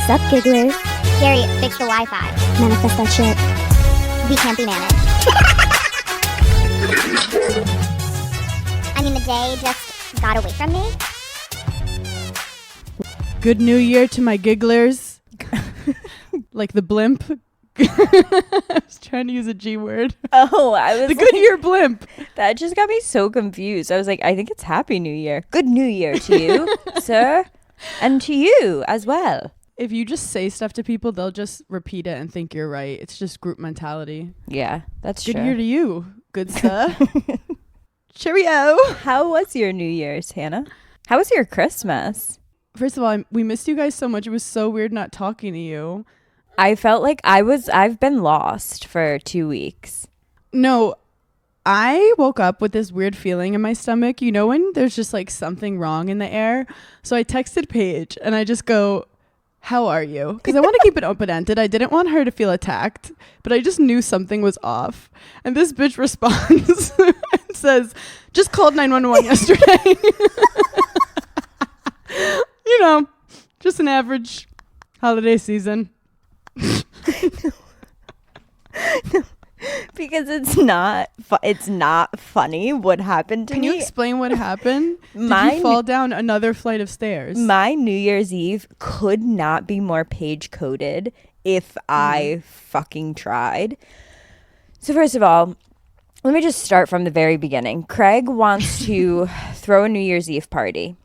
Sup, gigglers? Gary, fix the Wi-Fi. Manifest that shit. We can't be managed. I mean, the day just got away from me. Good New Year to my gigglers. Like the blimp. I was trying to use a G word. Oh, I was The Good Year blimp. That just got me so confused. I was like, I think it's Happy New Year. Good New Year to you, sir. And to you as well. If you just say stuff to people, they'll just repeat it and think you're right. It's just group mentality. Yeah, that's Good true. year to you, good sir. Cheerio. How was your New Year's, Hannah? How was your Christmas? First of all, we missed you guys so much. It was so weird not talking to you. I felt like I've been lost for 2 weeks. No, I woke up with this weird feeling in my stomach. You know when there's just like something wrong in the air? So I texted Paige and I just go, how are you? Because I want to keep it open-ended. I didn't want her to feel attacked, but I just knew something was off. And this bitch responds and says, just called 911 yesterday. You know, just an average holiday season. Because it's not funny what happened to me. Can you explain what happened? Did you fall down another flight of stairs? My New Year's Eve could not be more page coded if I fucking tried. So first of all, let me just start from the very beginning. Craig wants to throw a New Year's Eve party.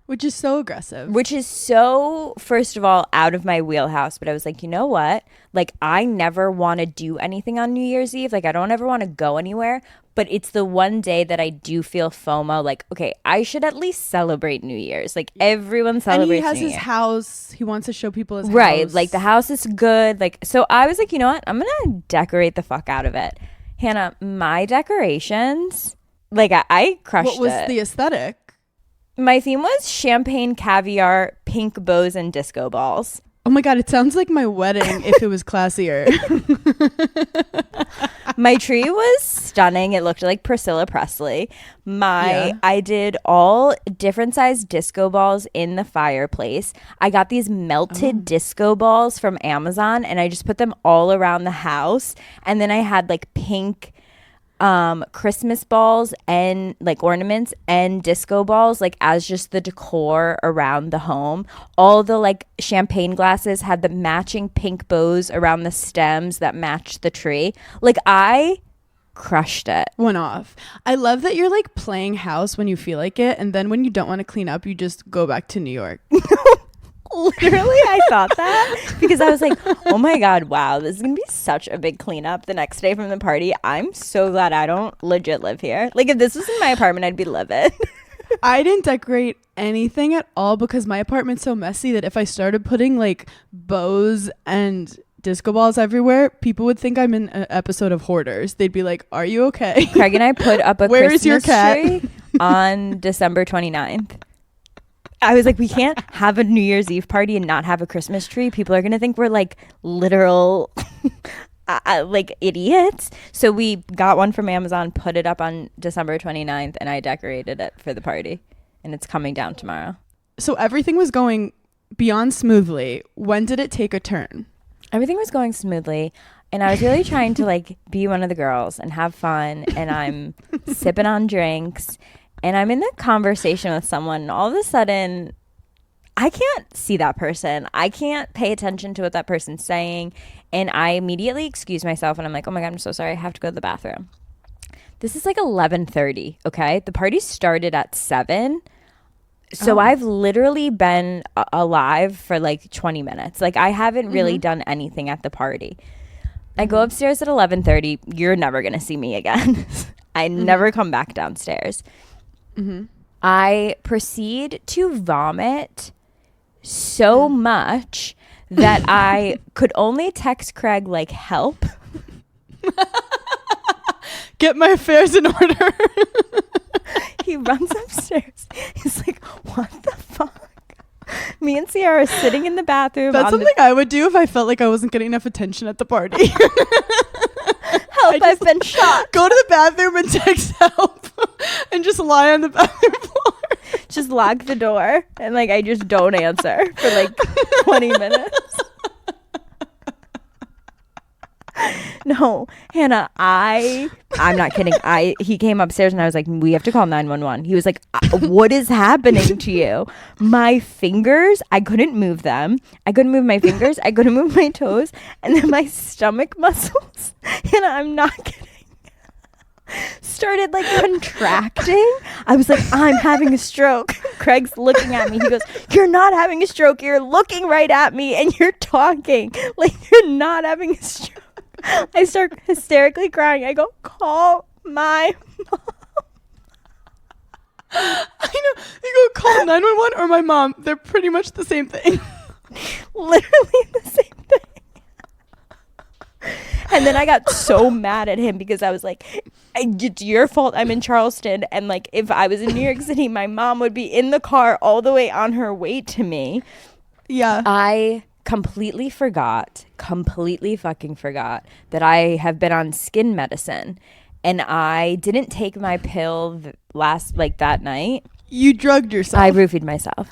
Which is so aggressive. Which is so, first of all, out of my wheelhouse. But I was like, you know what? Like, I never want to do anything on New Year's Eve. Like, I don't ever want to go anywhere. But it's the one day that I do feel FOMO. Like, okay, I should at least celebrate New Year's. Like, everyone celebrates And he has New his Year. house. He wants to show people his house. Right. Like, the house is good. Like, so I was like, you know what? I'm going to decorate the fuck out of it. Hannah, my decorations, like, I crushed it. What was the aesthetic? My theme was champagne, caviar, pink bows, and disco balls. Oh my God, it sounds like my wedding if it was classier. My tree was stunning. It looked like Priscilla Presley. I did all different sized disco balls in the fireplace. I got these melted disco balls from Amazon and I just put them all around the house. And then I had like pink Christmas balls and like ornaments and disco balls like as just the decor around the home. All the like champagne glasses had the matching pink bows around the stems that matched the tree. Like I crushed it. One off. I love that you're like playing house when you feel like it, and then when you don't want to clean up, you just go back to New York. Literally, I thought that because I was like, oh my God, wow, this is going to be such a big cleanup the next day from the party. I'm so glad I don't legit live here. Like, if this was in my apartment, I'd be livid. I didn't decorate anything at all because my apartment's so messy that if I started putting like bows and disco balls everywhere, people would think I'm in an episode of Hoarders. They'd be like, are you okay? Craig and I put up a Where Christmas is your cat? tree on December 29th. I was like, we can't have a New Year's Eve party and not have a Christmas tree. People are going to think we're like literal like idiots. So we got one from Amazon, put it up on December 29th, and I decorated it for the party. And it's coming down tomorrow. So everything was going beyond smoothly. When did it take a turn? Everything was going smoothly. And I was really trying to like be one of the girls and have fun. And I'm sipping on drinks. And I'm in the conversation with someone, and all of a sudden, I can't see that person. I can't pay attention to what that person's saying. And I immediately excuse myself, and I'm like, oh my God, I'm so sorry. I have to go to the bathroom. This is like 11:30, okay? The party started at 7. So I've literally been alive for like 20 minutes. Like, I haven't really done anything at the party. I go upstairs at 11:30. You're never going to see me again. I never come back downstairs. I proceed to vomit so much that I could only text Craig like help. Get my affairs in order. He runs upstairs. He's like, what the fuck? Me and Sierra are sitting in the bathroom. That's something I would do if I felt like I wasn't getting enough attention at the party. Help, I've been shot. Go to the bathroom and text help and just lie on the bathroom floor. just lock the door and like I just don't answer for like 20 minutes. No, Hannah, I'm not kidding. He came upstairs and I was like, we have to call 911. He was like, what is happening to you? My fingers, I couldn't move them. I couldn't move my fingers. I couldn't move my toes. And then my stomach muscles, Hannah, I'm not kidding, started like contracting. I was like, I'm having a stroke. Craig's looking at me. He goes, you're not having a stroke. You're looking right at me and you're talking like you're not having a stroke. I start hysterically crying. I go, call my mom. I know. You go call 911 or my mom. They're pretty much the same thing. Literally the same thing. And then I got so mad at him because I was like, it's your fault I'm in Charleston. And like, if I was in New York City, my mom would be in the car all the way on her way to me. Yeah. I completely fucking forgot that I have been on skin medicine and I didn't take my pill that night. You drugged yourself. I roofied myself.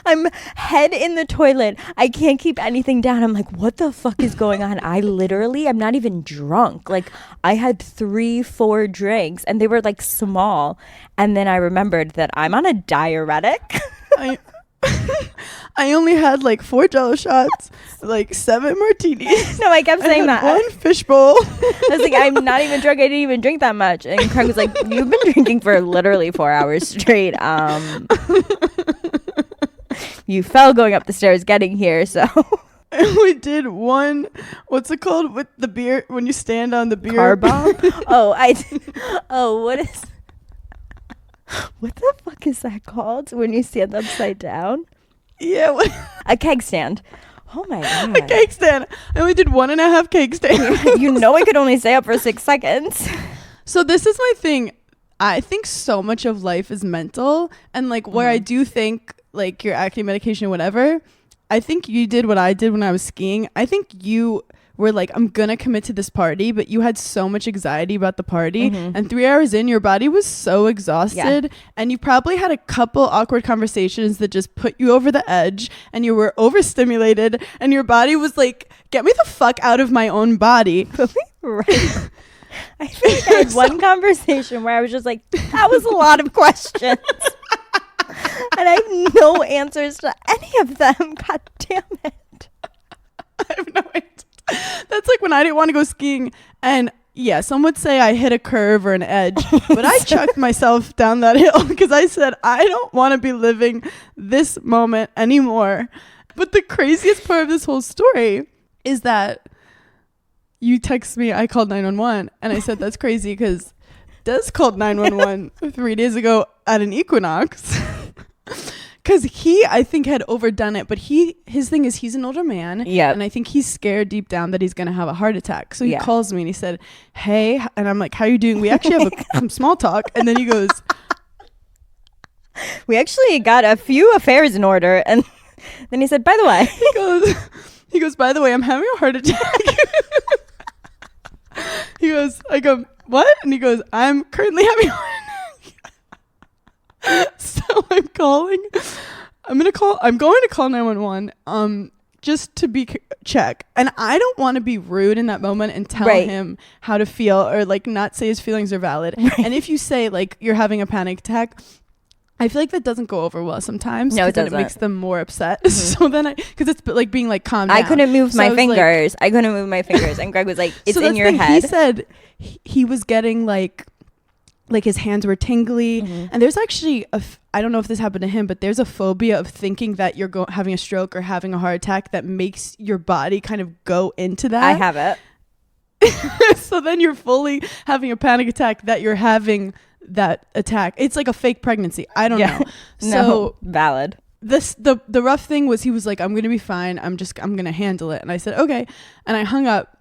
I'm head in the toilet. I can't keep anything down. I'm like, what the fuck is going on? I'm not even drunk. Like, I had 3-4 drinks and they were like small. And then I remembered that I'm on a diuretic. I only had like 4 Jello shots, like 7 martinis. No, I kept saying that. 1 fishbowl. I was like, I'm not even drunk. I didn't even drink that much. And Craig was like, you've been drinking for literally 4 hours straight. You fell going up the stairs getting here, so. And we did one, what's it called with the beer, when you stand on the beer? Car bomb? What the fuck is that called when you stand upside down? Yeah. A keg stand. Oh my God. A cake stand. I only did 1.5 cake stands. You know I could only stay up for 6 seconds. So this is my thing. I think so much of life is mental. And like where I do think like your acne medication, whatever, I think you did what I did when I was skiing. I think you were like, I'm gonna commit to this party, but you had so much anxiety about the party, and 3 hours in, your body was so exhausted, and you probably had a couple awkward conversations that just put you over the edge, and you were overstimulated, and your body was like, get me the fuck out of my own body. Right. I think I had one conversation where I was just like, that was a lot of questions. And I have no answers to any of them. God damn it. I have no idea. That's like when I didn't want to go skiing, and yeah, some would say I hit a curve or an edge, but I chucked myself down that hill because I said, I don't want to be living this moment anymore. But the craziest part of this whole story is that you text me, I called 911, and I said, that's crazy because Des called 911 3 days ago at an Equinox. Because he, I think, had overdone it. But his thing is he's an older man. Yeah. And I think he's scared deep down that he's going to have a heart attack. So he calls me and he said, hey. And I'm like, how are you doing? We actually have some small talk. And then he goes, we actually got a few affairs in order. And then he said, by the way. He goes, by the way, I'm having a heart attack. I go, what? And he goes, I'm currently having a heart attack. So I'm going to call 911 just to check, and I don't want to be rude in that moment and tell him how to feel or like not say his feelings are valid. And if you say like you're having a panic attack, I feel like that doesn't go over well sometimes. No, it doesn't. It makes them more upset. So then because it's like being like calm down. I couldn't move my fingers. And Greg was like, it's in your head. He said he was getting like his hands were tingly, and there's actually I don't know if this happened to him, but there's a phobia of thinking that you're having a stroke or having a heart attack that makes your body kind of go into that. I have it. So then you're fully having a panic attack that you're having that attack. It's like a fake pregnancy. I don't know. So valid. The rough thing was he was like, I'm gonna be fine. I'm gonna handle it. And I said, okay. And I hung up.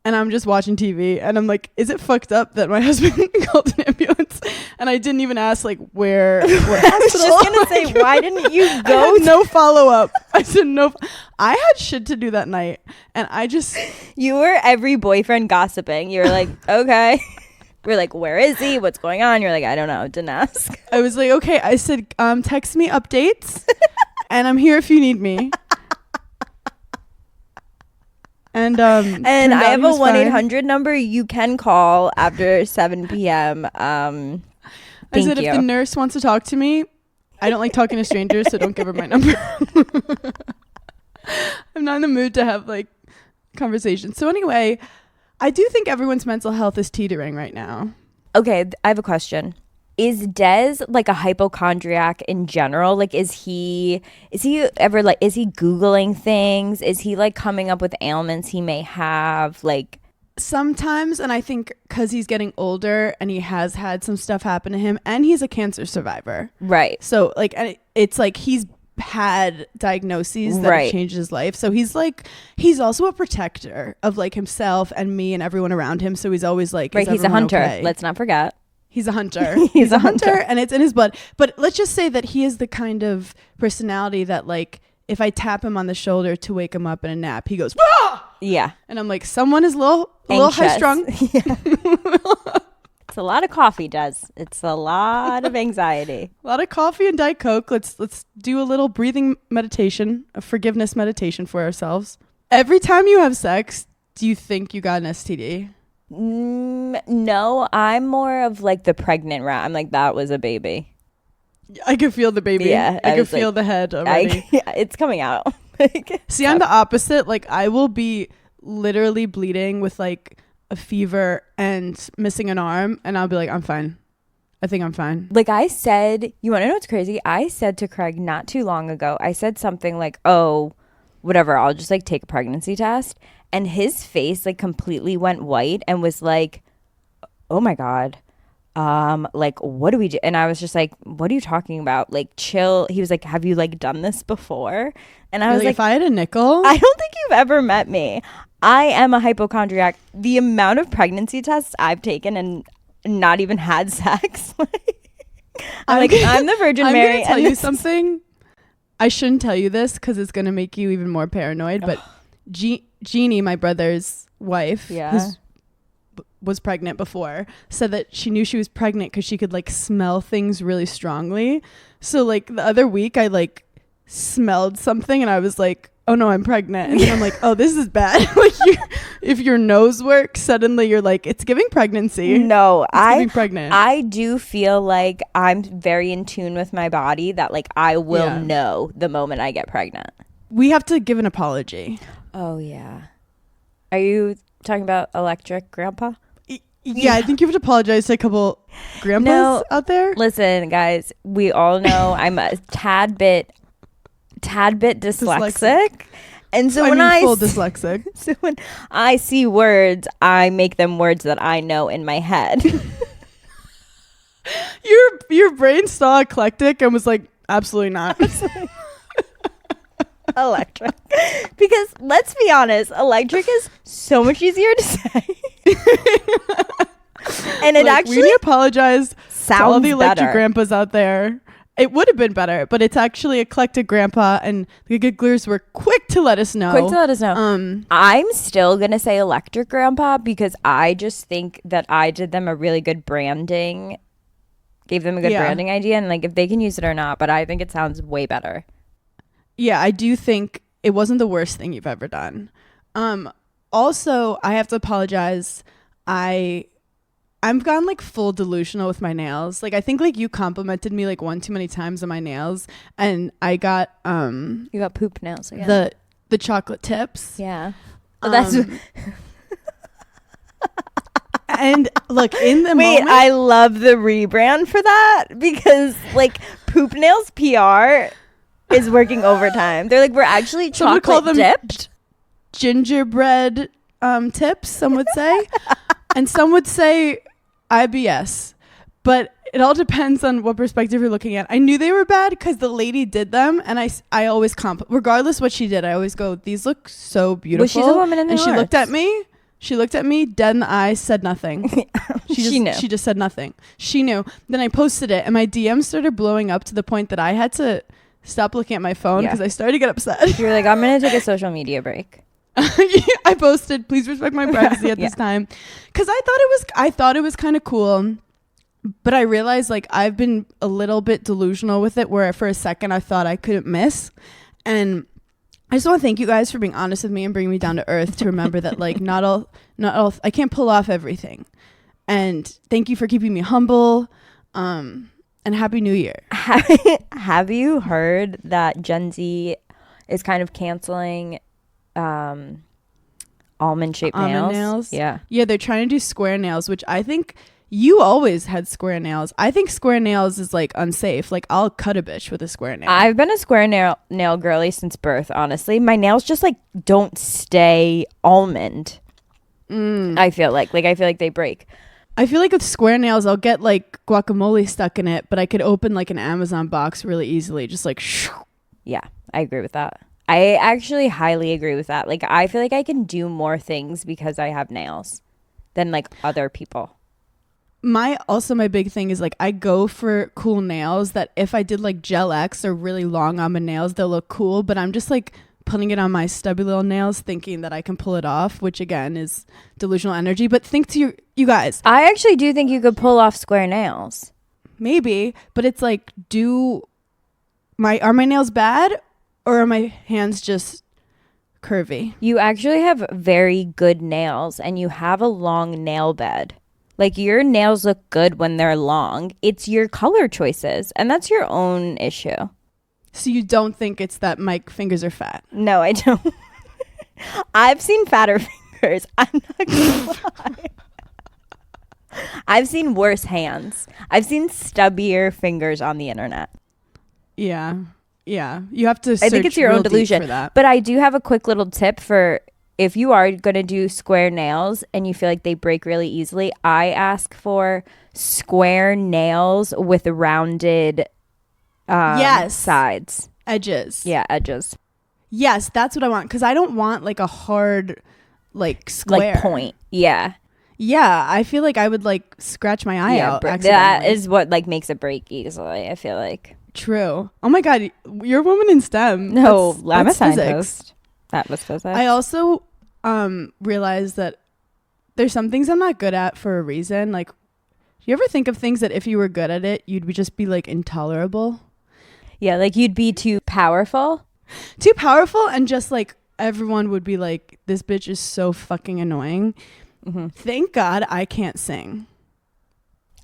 And I'm just watching TV, and I'm like, is it fucked up that my husband called an ambulance? And I didn't even ask, like, what I was just going to say, why didn't you go? I had no follow-up. I said no. I had shit to do that night, and I just... You were every boyfriend gossiping. You were like, okay, We're like, where is he? What's going on? You're like, I don't know. Didn't ask. I was like, okay. I said, text me updates, and I'm here if you need me. And I have a one 1-800 number you can call after 7 p.m. I said, if the nurse wants to talk to me, I don't like talking to strangers, so don't give her my number. I'm not in the mood to have like conversations. So anyway, I do think everyone's mental health is teetering right now. Okay, I have a question. Is Des like a hypochondriac in general? Like, is he ever like, is he Googling things? Is he like coming up with ailments he may have? Like, sometimes, and I think because he's getting older and he has had some stuff happen to him, and he's a cancer survivor. right. So like, and it's like he's had diagnoses that have changed his life. So he's also a protector of like himself and me and everyone around him. So he's always like, Right, he's a hunter. Okay? Let's not forget. He's a hunter. He's a hunter. And it's in his blood. But let's just say that he is the kind of personality that like, if I tap him on the shoulder to wake him up in a nap, he goes, "Ah!" Yeah. And I'm like, someone is a little high strung. Yeah. It's a lot of coffee, Des. It's a lot of anxiety. A lot of coffee and Diet Coke. Let's do a little breathing meditation, a forgiveness meditation for ourselves. Every time you have sex, do you think you got an STD? No, I'm more of like the pregnant rat. I'm like, that was a baby. I can feel the baby. Yeah, I can feel the head already. It's coming out. See, I'm the opposite. Like, I will be literally bleeding with like a fever and missing an arm, and I'll be like, I'm fine. I think I'm fine. Like I said, you want to know what's crazy? I said to Craig not too long ago, I said something like, oh, whatever, I'll just like take a pregnancy test. And his face like completely went white and was like, oh my God. Like, what do we do? And I was just like, what are you talking about? Like, chill. He was like, have you like done this before? And I was like, if I had a nickel, I don't think you've ever met me. I am a hypochondriac. The amount of pregnancy tests I've taken and not even had sex. I'm the Virgin Mary. I'm gonna tell you something. I shouldn't tell you this because it's gonna make you even more paranoid. But Jeannie, my brother's wife, was pregnant before, said that she knew she was pregnant because she could like smell things really strongly. So like the other week I like smelled something and I was like, oh no, I'm pregnant. And then I'm like, oh, this is bad. Like if your nose works, suddenly you're like, it's giving pregnancy. No, giving pregnant. I do feel like I'm very in tune with my body that like I will know the moment I get pregnant. We have to give an apology. Oh yeah. Are you talking about electric grandpa? Yeah, I think you have to apologize to a couple grandpas out there. Listen, guys, we all know I'm a tad bit dyslexic. And so full dyslexic. So when I see words, I make them words that I know in my head. Your brain saw eclectic and was like, absolutely not. Electric. Because let's be honest, electric is so much easier to say. And it actually, we need to apologize to all the electric better. grandpas out there. It would have been better, but it's actually eclectic grandpa, and the Gigglers were quick to let us know. I'm still gonna say electric grandpa because I just think that I did them a really good branding, gave them a good branding idea, and like if they can use it or not, but I think it sounds way better. Yeah, I do think it wasn't the worst thing you've ever done. Also, I have to apologize. I've gone like full delusional with my nails. Like I think like you complimented me like one too many times on my nails, and I got you got poop nails again. The chocolate tips. Yeah. Well, that's and look in the moment. I love the rebrand for that because like poop nails PR is working overtime. They're like, we're actually chocolate call them dipped. Gingerbread tips, some would say. And some would say IBS. But it all depends on what perspective you're looking at. I knew they were bad because the lady did them. And I always regardless what she did, I always go, these look so beautiful. Well, she's a woman in the arts. arts. She looked at me dead in the eyes, said nothing. She knew. She just said nothing. She knew. Then I posted it and my DMs started blowing up to the point that I had to stop looking at my phone because I started to get upset. You're like, I'm going to take a social media break. I posted, please respect my privacy at Yeah. this time, because I thought it was kind of cool, but I realized like I've been a little bit delusional with it, where for a second I thought I couldn't miss, and I just want to thank you guys for being honest with me and bringing me down to earth to remember that like not all I can't pull off everything, and thank you for keeping me humble, and Happy New Year. Have you heard that Gen Z is kind of canceling almond shaped nails? Yeah. Yeah, they're trying to do square nails, which I think you always had square nails. I think square nails is like unsafe. Like I'll cut a bitch with a square nail. I've been a square nail girly since birth, honestly. My nails just like don't stay almond. I feel like they break. I feel like with square nails, I'll get like guacamole stuck in it, but I could open like an Amazon box really easily. Just like, shoo. Yeah, I agree with that. I actually highly agree with that. Like, I feel like I can do more things because I have nails than like other people. My big thing is like I go for cool nails that if I did like Gel X or really long almond nails, they'll look cool, but I'm just like putting it on my stubby little nails thinking that I can pull it off, which again is delusional energy. But think to you guys. I actually do think you could pull off square nails. Maybe, but it's like, are my nails bad or are my hands just curvy? You actually have very good nails and you have a long nail bed. Like, your nails look good when they're long. It's your color choices, and that's your own issue. So you don't think it's that my fingers are fat? No, I don't. I've seen fatter fingers. I'm not gonna lie. I've seen worse hands. I've seen stubbier fingers on the internet. Yeah. You have to. I think it's your own delusion. For that. But I do have a quick little tip for if you are going to do square nails and you feel like they break really easily. I ask for square nails with rounded sides. Edges. Yeah, edges. Yes, that's what I want, because I don't want like a hard like square. Like point. Yeah. Yeah, I feel like I would like scratch my eye out. That accidentally. is what like makes it break easily, I feel like. True. Oh my God, you're a woman in STEM. No, I'm a that's scientist. physics. That was physics. I also realized that there's some things I'm not good at for a reason. Like, do you ever think of things that if you were good at it, you'd just be like intolerable? Yeah, like you'd be too powerful. Too powerful, and just like everyone would be like, this bitch is so fucking annoying. Mm-hmm. Thank God I can't sing.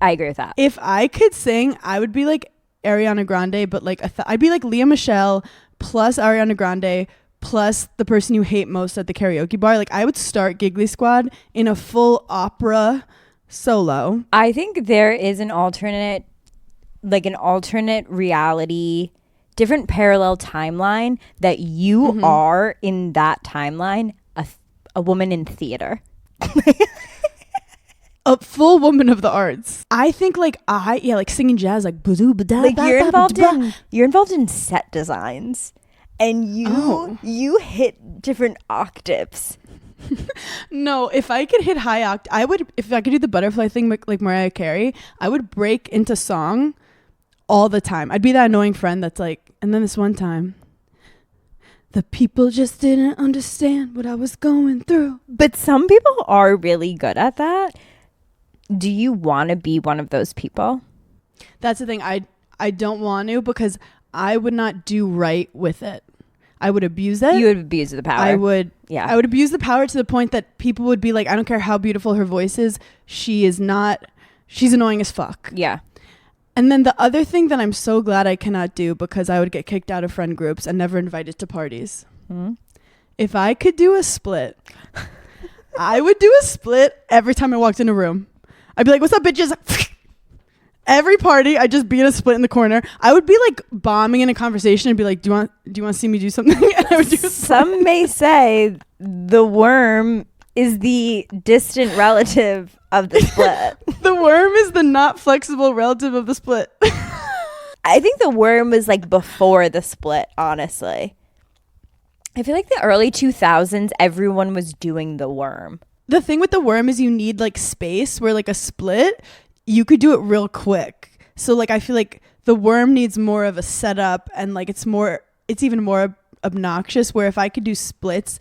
I agree with that. If I could sing, I would be like Ariana Grande, but like I'd be like Leah Michelle plus Ariana Grande plus the person you hate most at the karaoke bar. Like I would start Giggly Squad in a full opera solo. I think there is an alternate reality, different parallel timeline that you are in that timeline, a woman in theater. A full woman of the arts. I think like singing jazz, like Like you're involved in set designs, and you hit different octaves. No, if I could hit high oct, if I could do the butterfly thing like Mariah Carey, I would break into song all the time. I'd be that annoying friend that's like, and then this one time, the people just didn't understand what I was going through. But some people are really good at that. Do you want to be one of those people? That's the thing. I don't want to, because I would not do right with it. I would abuse it. You would abuse the power. I would abuse the power to the point that people would be like, I don't care how beautiful her voice is. She's annoying as fuck. Yeah. And then the other thing that I'm so glad I cannot do, because I would get kicked out of friend groups and never invited to parties. If I could do a split, I would do a split every time I walked in a room. I'd be like, what's up, bitches? Every party, I'd just be in a split in the corner. I would be like bombing in a conversation and be like, do you want to see me do something? And I would do Some may say the worm is the distant relative of the split. The worm is the not flexible relative of the split. I think the worm was like before the split, honestly. I feel like the early 2000s, everyone was doing the worm. The thing with the worm is you need like space, where like a split, you could do it real quick. So like I feel like the worm needs more of a setup, and like it's even more obnoxious, where if I could do splits,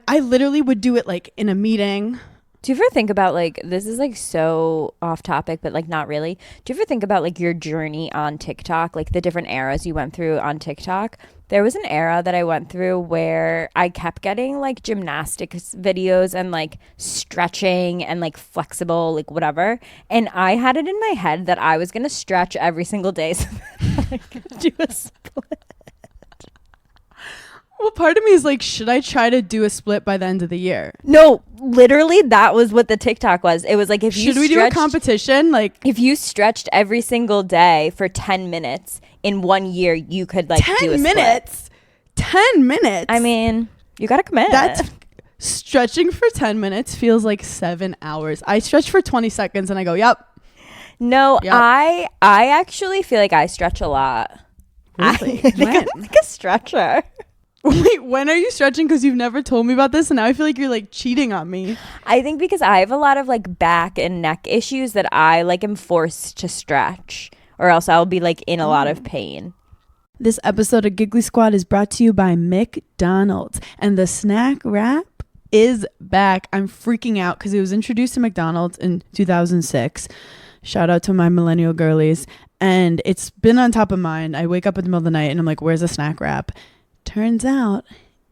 I literally would do it like in a meeting. Do you ever think about like, this is like so off topic, but like not really. Do you ever think about like your journey on TikTok, like the different eras you went through on TikTok? There was an era that I went through where I kept getting like gymnastics videos and like stretching and like flexible, like whatever. And I had it in my head that I was going to stretch every single day so that I could do a split. Well, part of me is like, should I try to do a split by the end of the year? No, literally that was what the TikTok was. It was like, if you should we do a competition? Like, if you stretched every single day for 10 minutes in 1 year, you could like 10 do a minutes. Split. 10 minutes. I mean, you got to commit. That's stretching for 10 minutes feels like 7 hours. I stretch for 20 seconds and I go, yep. No, Yep. I actually feel like I stretch a lot. Really? I think When? I'm like a stretcher. Wait, when are you stretching? Because you've never told me about this, and now I feel like you're like cheating on me. I think because I have a lot of like back and neck issues that I like am forced to stretch, or else I'll be like in a lot of pain. This episode of Giggly Squad is brought to you by McDonald's, and the snack wrap is back. I'm freaking out because it was introduced to McDonald's in 2006. Shout out to my millennial girlies. And it's been on top of mind. I wake up in the middle of the night and I'm like, where's the snack wrap? Turns out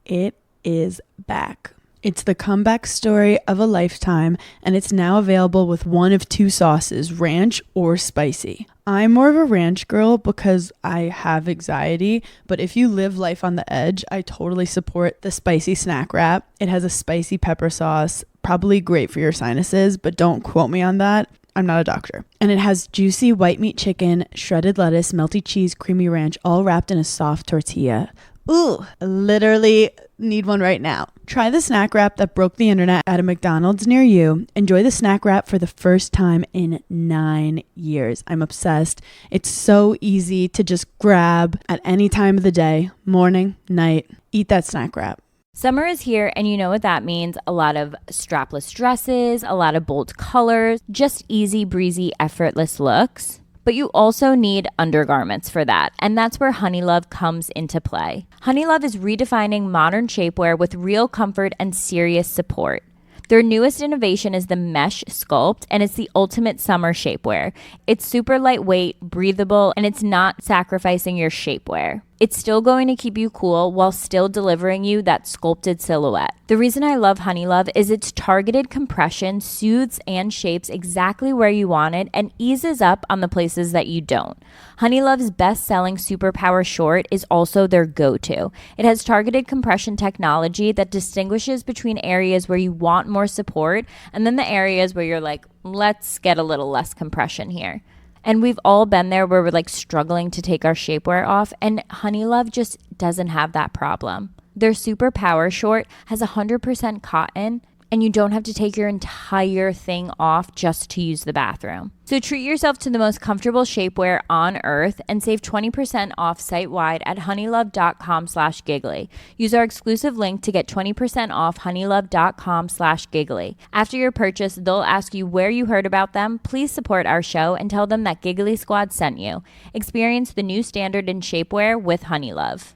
it is back. It's the comeback story of a lifetime, and it's now available with one of two sauces, ranch or spicy. I'm more of a ranch girl because I have anxiety, but if you live life on the edge, I totally support the spicy snack wrap. It has a spicy pepper sauce, probably great for your sinuses, but don't quote me on that. I'm not a doctor. And it has juicy white meat chicken, shredded lettuce, melty cheese, creamy ranch, all wrapped in a soft tortilla. Ooh, literally need one right now. Try the snack wrap that broke the internet at a McDonald's near you. Enjoy the snack wrap for the first time in 9 years. I'm obsessed. It's so easy to just grab at any time of the day, morning, night. Eat that snack wrap. Summer is here, and you know what that means. A lot of strapless dresses, a lot of bold colors, just easy breezy, effortless looks. But you also need undergarments for that, and that's where Honeylove comes into play. Honeylove is redefining modern shapewear with real comfort and serious support. Their newest innovation is the Mesh Sculpt, and it's the ultimate summer shapewear. It's super lightweight, breathable, and it's not sacrificing your shapewear. It's still going to keep you cool while still delivering you that sculpted silhouette. The reason I love Honeylove is its targeted compression soothes and shapes exactly where you want it and eases up on the places that you don't. Honeylove's best-selling Superpower Short is also their go-to. It has targeted compression technology that distinguishes between areas where you want more support and then the areas where you're like, let's get a little less compression here. And we've all been there where we're like struggling to take our shapewear off, and Honeylove just doesn't have that problem. Their Super Power Short has 100% cotton, and you don't have to take your entire thing off just to use the bathroom. So treat yourself to the most comfortable shapewear on earth and save 20% off site-wide at honeylove.com/giggly. Use our exclusive link to get 20% off honeylove.com/giggly. After your purchase, they'll ask you where you heard about them. Please support our show and tell them that Giggly Squad sent you. Experience the new standard in shapewear with Honeylove.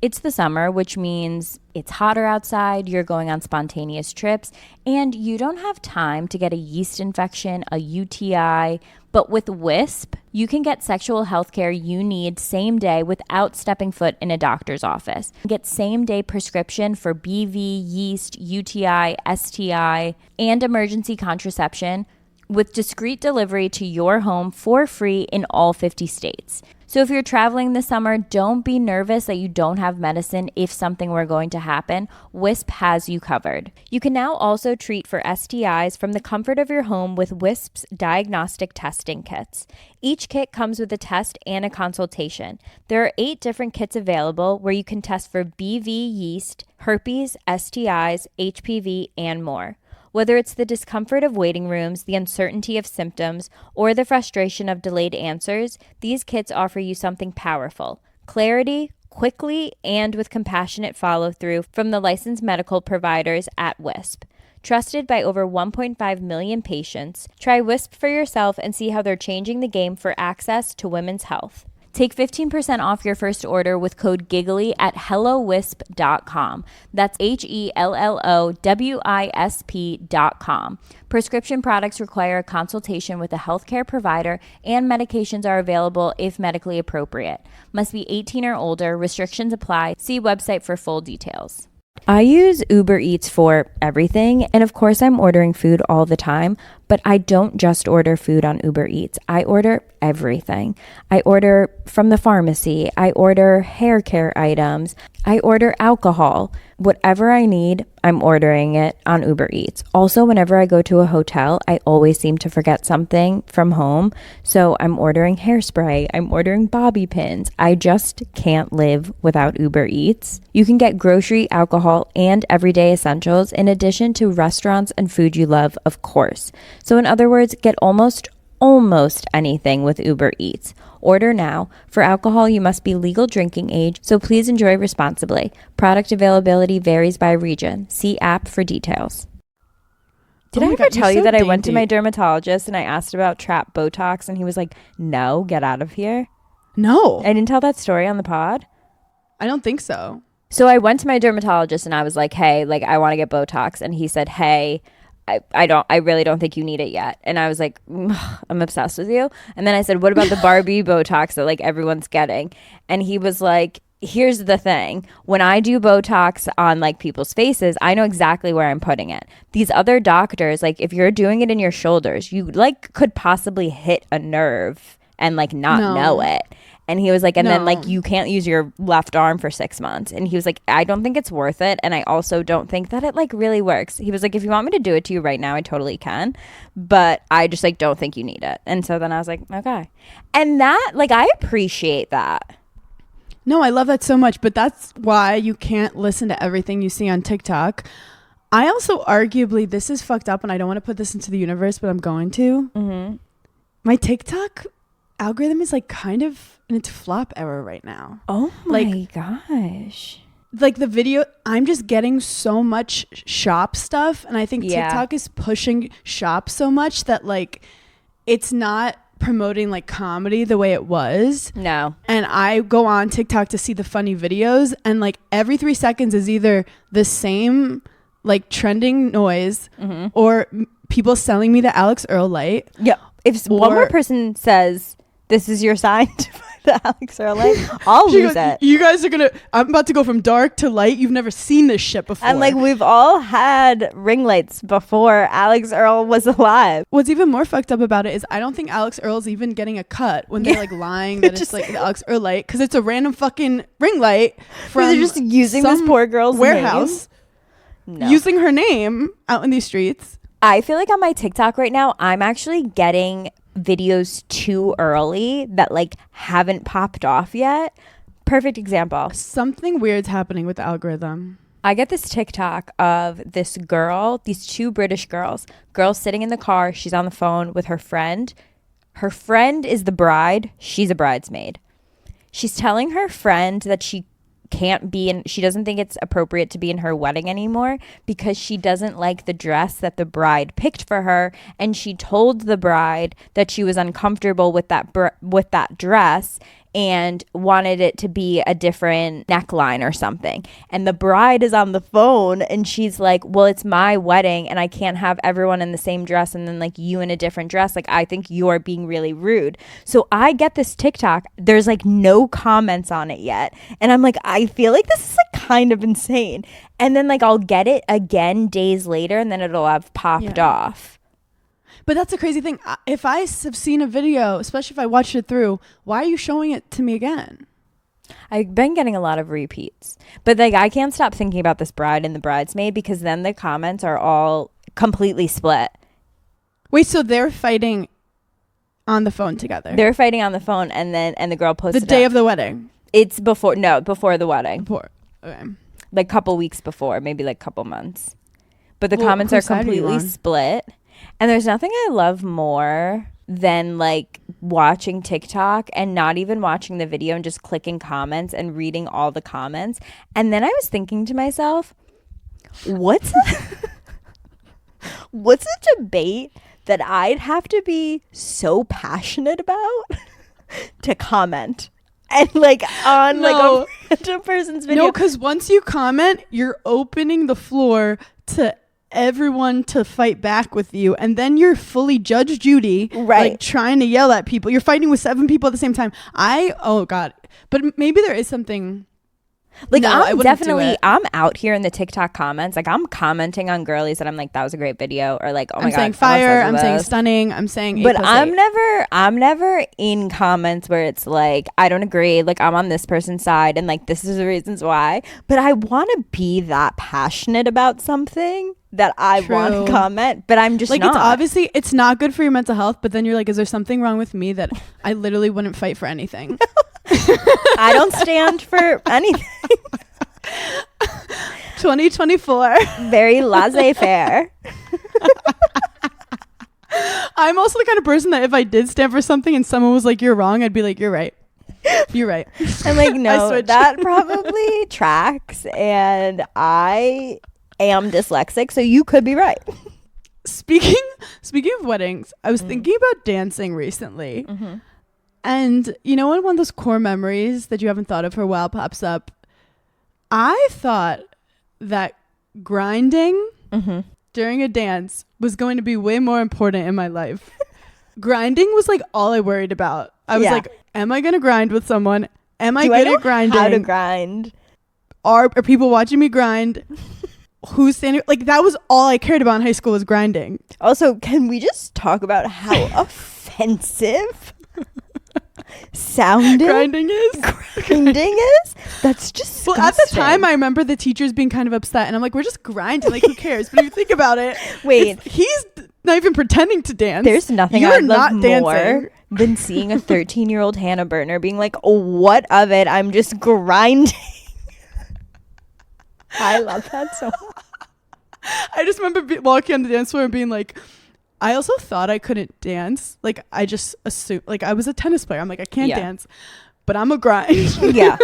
It's the summer, which means it's hotter outside, you're going on spontaneous trips, and you don't have time to get a yeast infection, a UTI. But with Wisp, you can get sexual health care you need same day without stepping foot in a doctor's office. Get same day prescription for BV, yeast, UTI, STI, and emergency contraception with discreet delivery to your home for free in all 50 states. So if you're traveling this summer, don't be nervous that you don't have medicine if something were going to happen. Wisp has you covered. You can now also treat for STIs from the comfort of your home with Wisp's diagnostic testing kits. Each kit comes with a test and a consultation. There are 8 different kits available where you can test for BV yeast, herpes, STIs, HPV, and more. Whether it's the discomfort of waiting rooms, the uncertainty of symptoms, or the frustration of delayed answers, these kits offer you something powerful: clarity, quickly, and with compassionate follow-through from the licensed medical providers at Wisp. Trusted by over 1.5 million patients, try Wisp for yourself and see how they're changing the game for access to women's health. Take 15% off your first order with code GIGGLY at HelloWisp.com. That's HelloWisp.com. Prescription products require a consultation with a healthcare provider, and medications are available if medically appropriate. Must be 18 or older. Restrictions apply. See website for full details. I use Uber Eats for everything, and of course I'm ordering food all the time, but I don't just order food on Uber Eats. I order everything. I order from the pharmacy. I order hair care items. I order alcohol. Whatever I need, I'm ordering it on Uber Eats. Also, whenever I go to a hotel, I always seem to forget something from home. So I'm ordering hairspray. I'm ordering bobby pins. I just can't live without Uber Eats. You can get grocery, alcohol, and everyday essentials in addition to restaurants and food you love, of course. So in other words, get almost anything with Uber Eats. Order now. For alcohol, you must be legal drinking age, so please enjoy responsibly. Product availability varies by region. See app for details. Did I ever tell you that I went to my dermatologist and I asked about trap Botox and he was like, no, get out of here? No. I didn't tell that story on the pod. I don't think so. So I went to my dermatologist and I was like, hey, like I want to get Botox. And he said, hey, I really don't think you need it yet. And I was like, I'm obsessed with you. And then I said, what about the Barbie Botox that like everyone's getting? And he was like, here's the thing. When I do Botox on like people's faces, I know exactly where I'm putting it. These other doctors, like if you're doing it in your shoulders, you like could possibly hit a nerve and like not know it. And he was like, and then like you can't use your left arm for 6 months. And he was like, I don't think it's worth it. And I also don't think that it like really works. He was like, if you want me to do it to you right now, I totally can. But I just like don't think you need it. And so then I was like, okay. And that like I appreciate that. No, I love that so much. But that's why you can't listen to everything you see on TikTok. I also arguably, this is fucked up and I don't want to put this into the universe, but I'm going to. Mm-hmm. My TikTok algorithm is like kind of in its flop era right now. Oh my gosh. Like the video, I'm just getting so much shop stuff. And I think TikTok is pushing shop so much that like it's not promoting like comedy the way it was. No. And I go on TikTok to see the funny videos and like every 3 seconds is either the same like trending noise or people selling me the Alex Earl light. Yeah. If one more person says, this is your sign to buy the Alex Earl light, I'll lose it. You guys are going to, I'm about to go from dark to light. You've never seen this shit before. And like we've all had ring lights before Alex Earl was alive. What's even more fucked up about it is I don't think Alex Earl's even getting a cut when they're like lying that it's like the Alex Earl light because it's a random fucking ring light from they're just using this poor girl's warehouse. No. Using her name out in these streets. I feel like on my TikTok right now, I'm actually getting videos too early that like haven't popped off yet. Perfect example. Something weird's happening with the algorithm. I get this TikTok of this girl, these two British girls sitting in the car. She's on the phone with her friend. Her friend is the bride. She's a bridesmaid. She's telling her friend that she can't be in, she doesn't think it's appropriate to be in her wedding anymore because she doesn't like the dress that the bride picked for her, and she told the bride that she was uncomfortable with that dress and wanted it to be a different neckline or something. And the bride is on the phone and she's like, well, it's my wedding and I can't have everyone in the same dress and then like you in a different dress. Like, I think you're being really rude. So I get this TikTok. There's like no comments on it yet. And I'm like, I feel like this is like kind of insane. And then like I'll get it again days later and then it'll have popped off. But that's a crazy thing. If I have seen a video, especially if I watched it through, why are you showing it to me again? I've been getting a lot of repeats. But like I can't stop thinking about this bride and the bridesmaid because then the comments are all completely split. Wait, so they're fighting on the phone together? They're fighting on the phone and the girl posted the day of the wedding? It's before the wedding. Okay. Like couple weeks before, maybe like couple months. But the comments are completely split. And there's nothing I love more than like watching TikTok and not even watching the video and just clicking comments and reading all the comments. And then I was thinking to myself, what's a debate that I'd have to be so passionate about to comment and like on No. like a random person's video. No, because once you comment, you're opening the floor to everyone to fight back with you, and then you're fully Judge Judy, Right. like trying to yell at people. You're fighting with 7 people at the same time. Oh god, but maybe there is something. Like, No, I I'm wouldn't do definitely, it. I'm out here in the TikTok comments. Like, I'm commenting on girlies that I'm like, that was a great video. Or like, oh my I'm God. saying I'm fire. obsessed I'm with saying this. stunning. I'm saying 8 But plus I'm 8. never in comments where it's like, I don't agree. Like, I'm on this person's side and like, this is the reasons why. But I want to be that passionate about something that I want True. to comment, but I'm just Like, not. it's obviously it's not good for your mental health, but then you're like, is there something wrong with me that I literally wouldn't fight for anything? I don't stand for anything. 2024. Very laissez-faire. I'm also the kind of person that if I did stand for something and someone was like, you're wrong, I'd be like, you're right. You're right. I'm like, no, switched. that probably tracks. And I am dyslexic, so you could be right. Speaking of weddings, I was thinking about dancing recently. And you know when one of those core memories that you haven't thought of for a while pops up? I thought that grinding during a dance was going to be way more important in my life. Grinding was like all I worried about. I was Yeah. like, am I going to grind with someone? Am I Do I good know at grinding? how to grind? Are people watching me grind? Who's standing? Like, that was all I cared about in high school was grinding. Also, can we just talk about how offensive sounding Grinding is. grinding is? That's just Well, at the time, I remember the teachers being kind of upset, and I'm like, we're just grinding. Like, who cares? But if you think about it, Wait. he's not even pretending to dance. There's nothing You're I'd love not more dancing. than seeing a 13-year-old Hannah Burner being like, oh, what of it? I'm just grinding. I love that so much. I just remember walking on the dance floor and being like, I also thought I couldn't dance. Like, I just assumed, like, I was a tennis player. I'm like, I can't Yeah. dance, but I'm a grind. Yeah,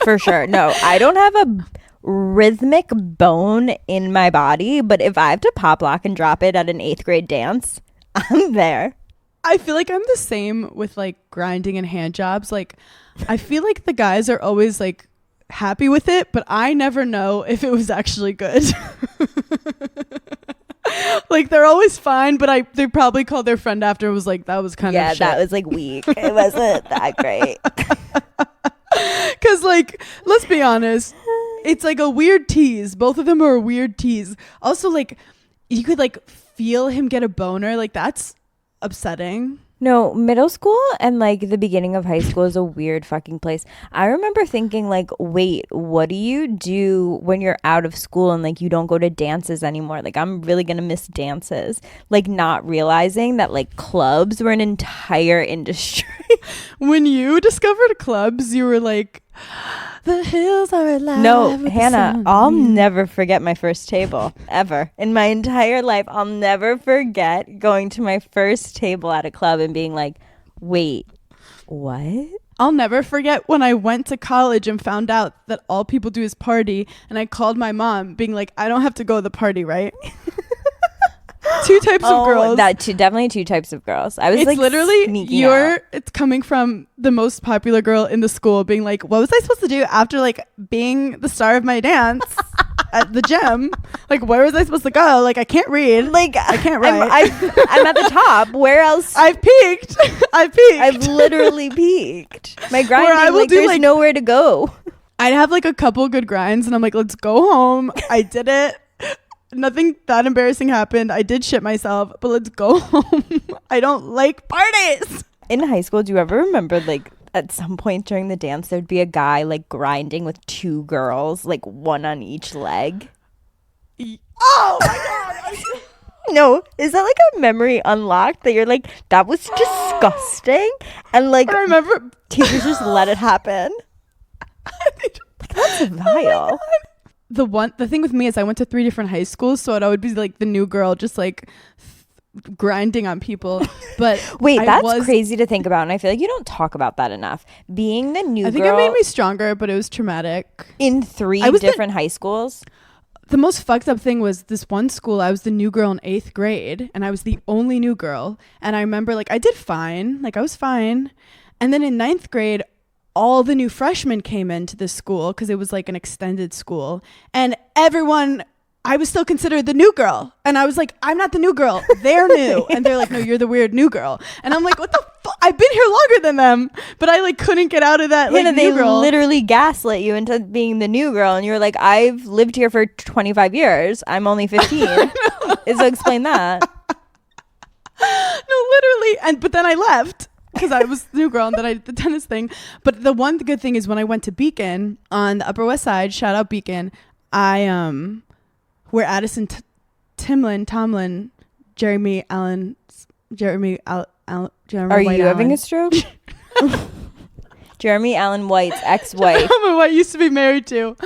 for sure. No, I don't have a rhythmic bone in my body, but if I have to pop lock and drop it at an 8th grade dance, I'm there. I feel like I'm the same with like grinding and hand jobs. Like, I feel like the guys are always like happy with it, but I never know if it was actually good. Like, they're always fine, but they probably called their friend after and was like, that was kind Yeah, of shit. that was like weak. It wasn't that great. Because, like, let's be honest, it's like a weird tease. Both of them are a weird tease. Also, like, you could like feel him get a boner. Like, that's upsetting. No, middle school and like the beginning of high school is a weird fucking place. I remember thinking like, wait, what do you do when you're out of school and like you don't go to dances anymore? Like, I'm really gonna miss dances. Like, not realizing that like clubs were an entire industry. When you discovered clubs, you were like, the hills are alive. No, with the Hannah, sun." I'll never forget my first table ever in my entire life. I'll never forget going to my first table at a club and being like, wait, what? I'll never forget when I went to college and found out that all people do is party, and I called my mom being like, I don't have to go to the party, right? Two types of girls. Definitely two types of girls. I was It's like literally sneaking out. it's coming from the most popular girl in the school being like, what was I supposed to do after like being the star of my dance at the gym? Like, where was I supposed to go? Like, I can't read. Like, I can't I'm, write. I'm at the top. Where else? I've peaked. I've peaked. I've literally peaked. My grinding, I will like, do, there's like- nowhere to go. I'd have like a couple good grinds and I'm like, let's go home. I did it. Nothing that embarrassing happened. I did shit myself, but let's go home. I don't like parties. In high school, do you ever remember, like, at some point during the dance, there'd be a guy, like, grinding with 2 girls, like, one on each leg? Oh my God. No, is that, like, a memory unlocked that you're like, that was disgusting? And, like, I remember. teachers just let it happen? That's vile. The thing with me is I went to 3 different high schools, so I'd always be like the new girl, just like grinding on people. But Wait, I that's crazy to think about, and I feel like you don't talk about that enough. Being the new I think girl it made me stronger, but it was traumatic. in 3 I was different high schools. The most fucked up thing was this one school, I was the new girl in 8th grade, and I was the only new girl. And I remember, like, I did fine. Like, I was fine. And then in 9th grade, all the new freshmen came into this school because it was like an extended school, and everyone, I was still considered the new girl, and I was like, I'm not the new girl, they're new. And they're like, no, you're the weird new girl. And I'm like, what the fuck? I've been here longer than them, but I like couldn't get out of that like Hannah, new they girl. literally gaslit you into being the new girl, and you were like, I've lived here for 25 years, I'm only 15. So explain that. No, literally. But then I left because I was the new girl, and then I did the tennis thing. But the one good thing is when I went to Beacon on the Upper West Side, shout out Beacon, where Addison Tomlin, Jeremy Allen, Jeremy Are you having a stroke? Jeremy Allen White's ex-wife. What used to be married to.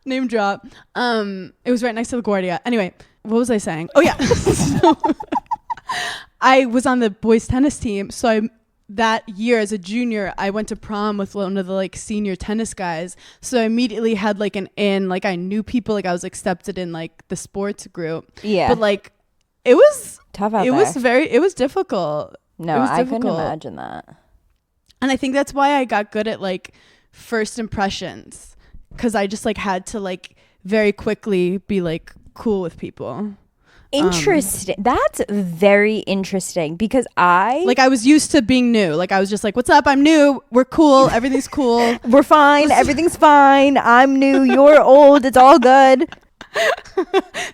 Name drop. It was right next to LaGuardia. Anyway, what was I saying? Oh yeah. So, I was on the boys tennis team, so that year as a junior, I went to prom with one of the like senior tennis guys. So I immediately had like an in, like I knew people, like I was accepted in like the sports group. Yeah. But like it was tough out it there. it was difficult. No, it was I difficult. couldn't imagine that. And I think that's why I got good at like first impressions, because I just like had to like very quickly be like cool with people. Interesting. That's very interesting, because I was used to being new. Like I was just like, what's up? I'm new. We're cool. Everything's cool. we're fine. Everything's fine. I'm new. You're old. It's all good.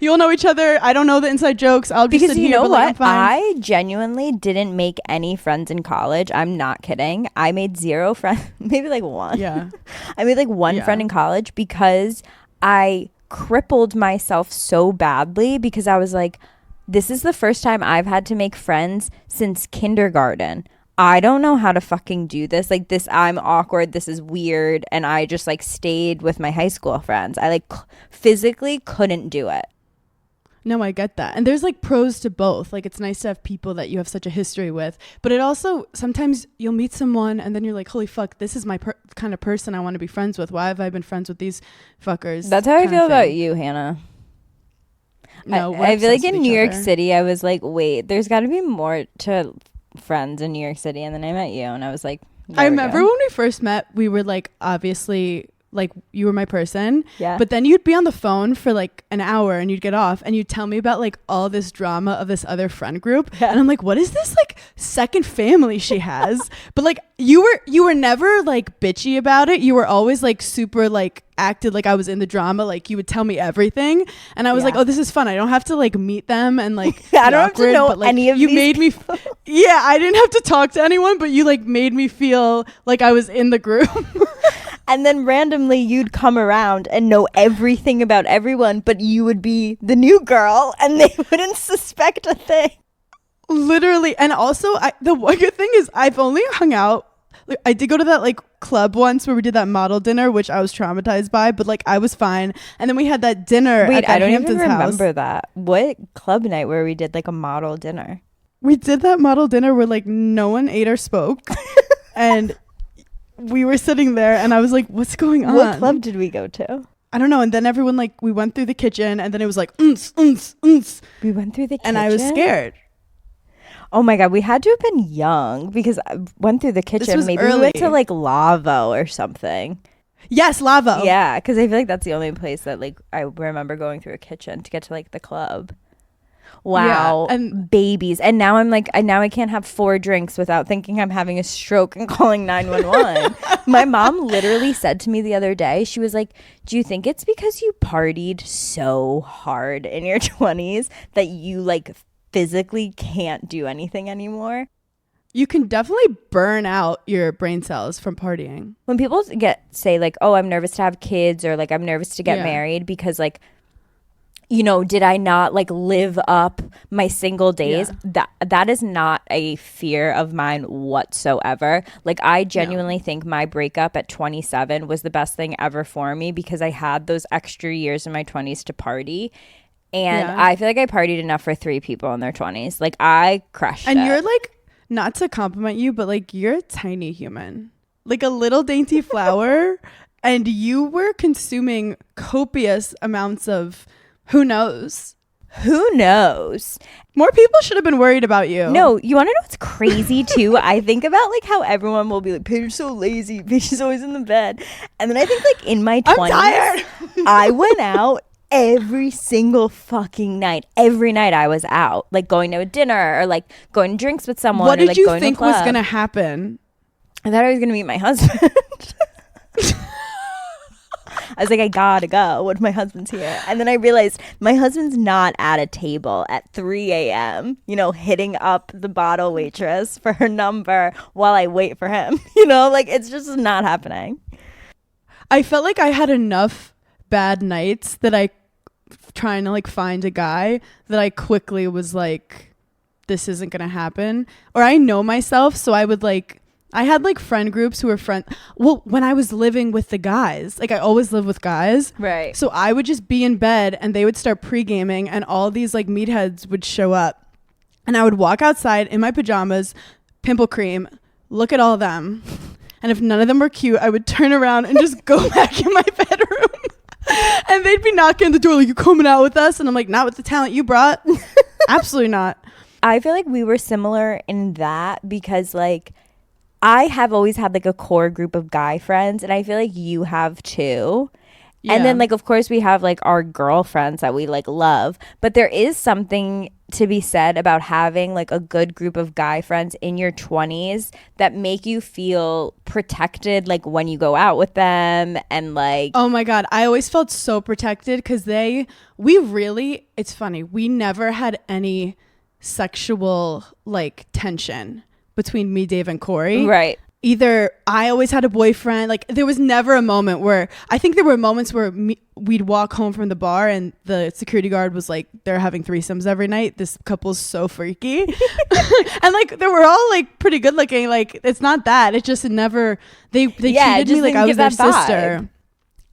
You all know each other. I don't know the inside jokes. I'll just Because sit you here, know but, like, I'm what? fine. I genuinely didn't make any friends in college. I'm not kidding. I made 0 friends. Maybe like 1. Yeah. I made like 1 Yeah. friend in college because I crippled myself so badly, because I was like, this is the first time I've had to make friends since kindergarten. I don't know how to fucking do this. Like this, I'm awkward. This is weird. And I just like stayed with my high school friends. I like physically couldn't do it. No, I get that. And there's like pros to both. Like it's nice to have people that you have such a history with, but it also, sometimes you'll meet someone and then you're like, holy fuck, this is my kind of person I want to be friends with. Why have I been friends with these fuckers? That's how I kind feel of about thing. you, Hannah. No, we're I feel like obsessed in with New each York other. City, I was like, wait, there's got to be more to friends in New York City. And then I met you and I was like, I there we remember go. when we first met, we were like, obviously, like you were my person. Yeah. But then you'd be on the phone for like an hour and you'd get off and you'd tell me about like all this drama of this other friend group. Yeah. And I'm like, what is this like second family she has? But like you were never like bitchy about it. You were always like super like acted like I was in the drama. Like you would tell me everything. And I was Yeah. like, oh, this is fun. I don't have to like meet them and like I be don't have to awkward, know but, like, any of you these made me yeah, I didn't have to talk to anyone, but you like made me feel like I was in the group. And then randomly you'd come around and know everything about everyone, but you would be the new girl and they wouldn't suspect a thing. Literally. And also the one good thing is I've only hung out, like, I did go to that like club once where we did that model dinner, which I was traumatized by, but like I was fine. And then we had that dinner Wait, at I that don't even Hamptons remember house. that. What club night where we did like a model dinner? We did that model dinner where like no one ate or spoke. And we were sitting there and I was like, what's going on? What club did we go to? I don't know. And then everyone like, we went through the kitchen and then it was like, we We went through the kitchen. and I was scared. Oh my God, we had to have been young because I went through the kitchen. was Maybe we went to early. like Lavo or something. Yes, lava. Yeah, because I feel like that's the only place that like I remember going through a kitchen to get to like the club. Wow, Yeah, and- babies. And now I'm like, now I can't have 4 drinks without thinking I'm having a stroke and calling 911. My mom literally said to me the other day, she was like, do you think it's because you partied so hard in your 20s that you like physically can't do anything anymore? You can definitely burn out your brain cells from partying. When people say like, oh, I'm nervous to have kids, or like I'm nervous to get Yeah. married because like, you know, did I not like live up my single days? That is not a fear of mine whatsoever. Like I genuinely think my breakup at 27 was the best thing ever for me because I had those extra years in my 20s to party. And Yeah. I feel like I partied enough for 3 people in their 20s. Like I crushed And it. you're like, not to compliment you, but like you're a tiny human, like a little dainty flower. And you were consuming copious amounts of who knows. Who knows? More people should have been worried about you. No, you want to know what's crazy too? I think about like how everyone will be like, Paige's so lazy. Paige's always in the bed. And then I think like in my 20s, I'm tired. I went out every single fucking night. Every night I was out, like going to a dinner or like going to drinks with someone. What or, did like, you going think to a was club. going to happen? I thought I was going to meet my husband. I was like, I gotta go. What if my husband's here? And then I realized my husband's not at a table at 3 a.m., you know, hitting up the bottle waitress for her number while I wait for him. You know, like it's just not happening. I felt like I had enough bad nights that I trying to like find a guy that I quickly was like, this isn't going to happen. Or I know myself. So I would like, I had like friend groups who were well, when I was living with the guys, like I always live with guys. Right. So I would just be in bed and they would start pre-gaming and all these like meatheads would show up. And I would walk outside in my pajamas, pimple cream, look at all of them. And if none of them were cute, I would turn around and just go back in my bedroom. And they'd be knocking on the door like, you coming out with us? And I'm like, not with the talent you brought. Absolutely not. I feel like we were similar in that because like I have always had like a core group of guy friends and I feel like you have too. Yeah. And then like of course we have like our girlfriends that we like love, but there is something to be said about having like a good group of guy friends in your 20s that make you feel protected like when you go out with them and like Oh my God. I always felt so protected because it's funny. We never had any sexual like tension between me, Dave, and Corey. right. Either I always had a boyfriend. Like there was never a moment where I think there were moments where we'd walk home from the bar and the security guard was like, they're having threesomes every night. This couple's so freaky. And like they were all like pretty good looking. Like it's not that. It just never, they Yeah, it treated me just like didn't I was give their that sister. vibe.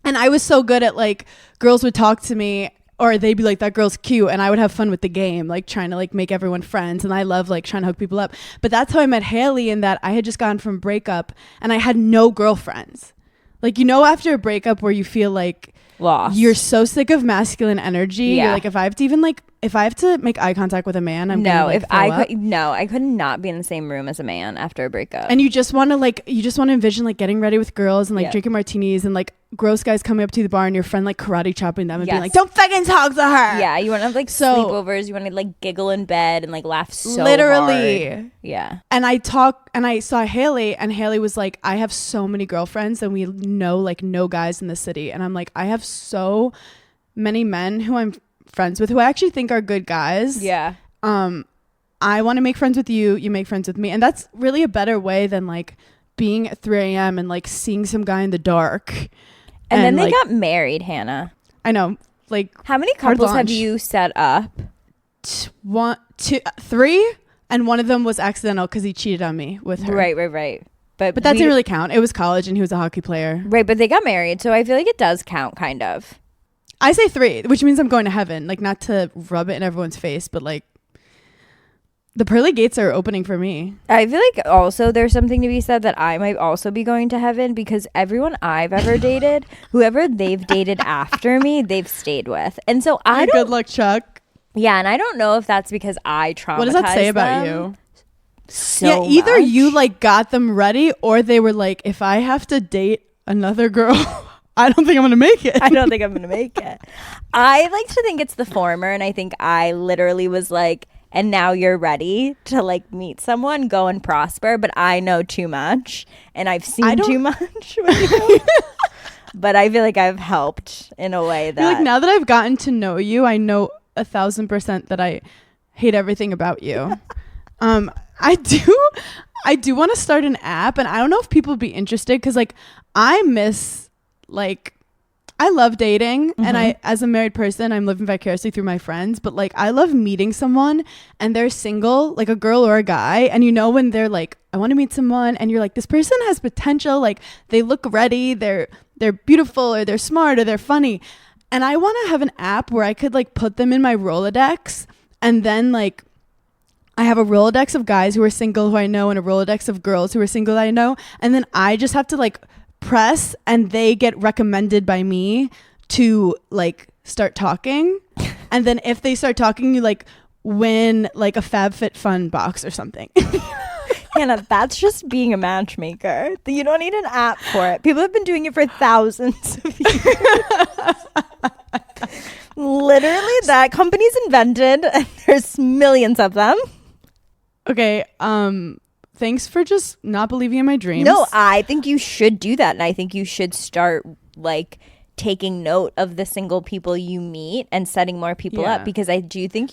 And I was so good at like girls would talk to me or they'd be like, that girl's cute. And I would have fun with the game, like trying to like make everyone friends. And I love like trying to hook people up. But that's how I met Haley in that I had just gone from breakup and I had no girlfriends. Like, you know, after a breakup where you feel like Lost. you're so sick of masculine energy. Yeah. You're like, if I have to make eye contact with a man, I'm gonna, like, throw up. I could not be in the same room as a man after a breakup. And you just want to envision like getting ready with girls and like Yeah. drinking martinis and like gross guys coming up to the bar and your friend like karate chopping them and being Yes. like, don't fucking talk to her. Yeah, you want to have like So- sleepovers. You want to like giggle in bed and like laugh so Literally. hard. Yeah. And I saw Haley and Haley was like, I have so many girlfriends and we know like no guys in the city. And I'm like, I have so many men who I'm friends with who I actually think are good guys. Yeah. I want to make friends with you. You make friends with me. And that's really a better way than like being at 3 a.m. and like seeing some guy in the dark. And then they like, got married, Hannah. I know, like How many Hard couples have launch. you set up? 1, 2, 3, and one of them was accidental because he cheated on me with her. Right. But But that didn't really count. It was college and he was a hockey player. Right, but they got married, so I feel like it does count, kind of. I say 3, which means I'm going to heaven. Like, not to rub it in everyone's face, but like the pearly gates are opening for me. I feel like also there's something to be said that I might also be going to heaven because everyone I've ever dated, whoever they've dated after me, they've stayed with. And so I don't. Good luck, Chuck. Yeah, and I don't know if that's because I traumatized What does that say about them you? So yeah, either much. you like got them ready or they were like, if I have to date another girl, I don't think I'm gonna make it. I don't think I'm gonna make it. I like to think it's the former, and I think I literally was like, and now you're ready to like meet someone, go and prosper. But I know too much, and I've seen too much with you. But I feel like I've helped in a way that You're like, now that I've gotten to know you, I know 1,000% that I hate everything about you. I do want to start an app, and I don't know if people would be interested because like I love dating, and I, as a married person, I'm living vicariously through my friends, but like I love meeting someone and they're single, like a girl or a guy, and you know when they're like, I want to meet someone, and you're like, this person has potential, like they look ready, they're beautiful, or they're smart, or they're funny, and I want to have an app where I could like put them in my Rolodex, and then like I have a Rolodex of guys who are single who I know and a Rolodex of girls who are single that I know, and then I just have to like press and they get recommended by me to like start talking. And then if they start talking, you like win like a FabFitFun box or something. Hannah, that's just being a matchmaker. You don't need an app for it. People have been doing it for thousands of years. Literally, that company's invented, and there's millions of them. Okay, thanks for just not believing in my dreams. No, I think you should do that, and I think you should start like taking note of the single people you meet and setting more people up, because I do think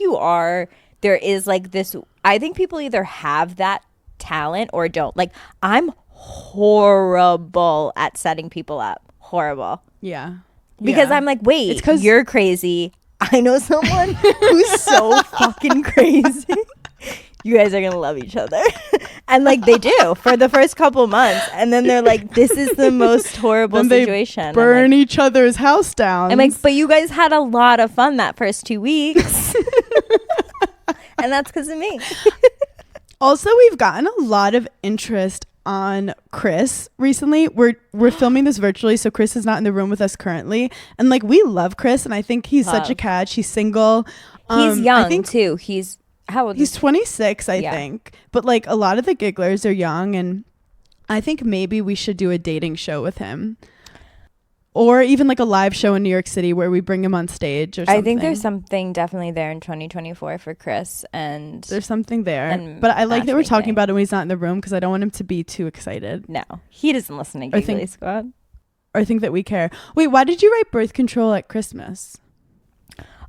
there is like this. I think people either have that talent or don't. Like, I'm horrible at setting people up. Horrible. Yeah. Because I'm like, wait, it's 'cause you're crazy. I know someone who's so fucking crazy. You guys are gonna love each other. And like they do for the first couple months, and then they're like, this is the most horrible situation. Burn each other's house down. I'm like, but you guys had a lot of fun that first 2 weeks. And that's because of me. Also, we've gotten a lot of interest on Chris recently. We're filming this virtually, so Chris is not in the room with us currently. And like, we love Chris, and I think he's such a catch. He's single. He's young too. How old? He's 26, I think. But like, a lot of the gigglers are young, and I think maybe we should do a dating show with him. Or even like a live show in New York City where we bring him on stage or something. I think there's something definitely there in 2024 for Chris, and there's something there. But I like that we're talking about it when he's not in the room, because I don't want him to be too excited. No, he doesn't listen to Giggly Squad. Or think that we care. Wait, why did you write birth control at Christmas?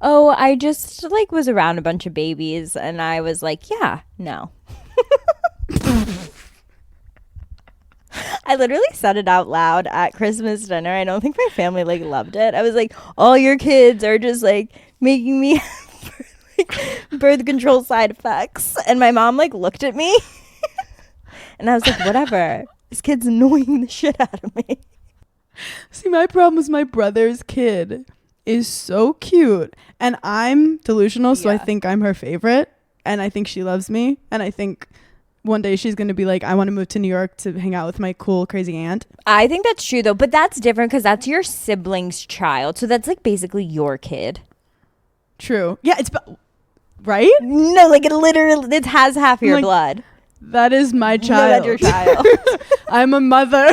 Oh, I just like was around a bunch of babies, and I was like, yeah, no. I literally said it out loud at Christmas dinner. I don't think my family like loved it. I was like, all your kids are just like making me have, like, birth control side effects. And my mom like looked at me and I was like, whatever. This kid's annoying the shit out of me. See, my problem is my brother's kid is so cute, and I'm delusional, so I think I'm her favorite, and I think she loves me, and I think one day she's going to be like, I want to move to New York to hang out with my cool, crazy aunt. I think that's true, though. But that's different because that's your sibling's child. So that's like basically your kid. True. Yeah, it's... Right? No, like it has half your blood. That is my child. No, that's your child. I'm a mother.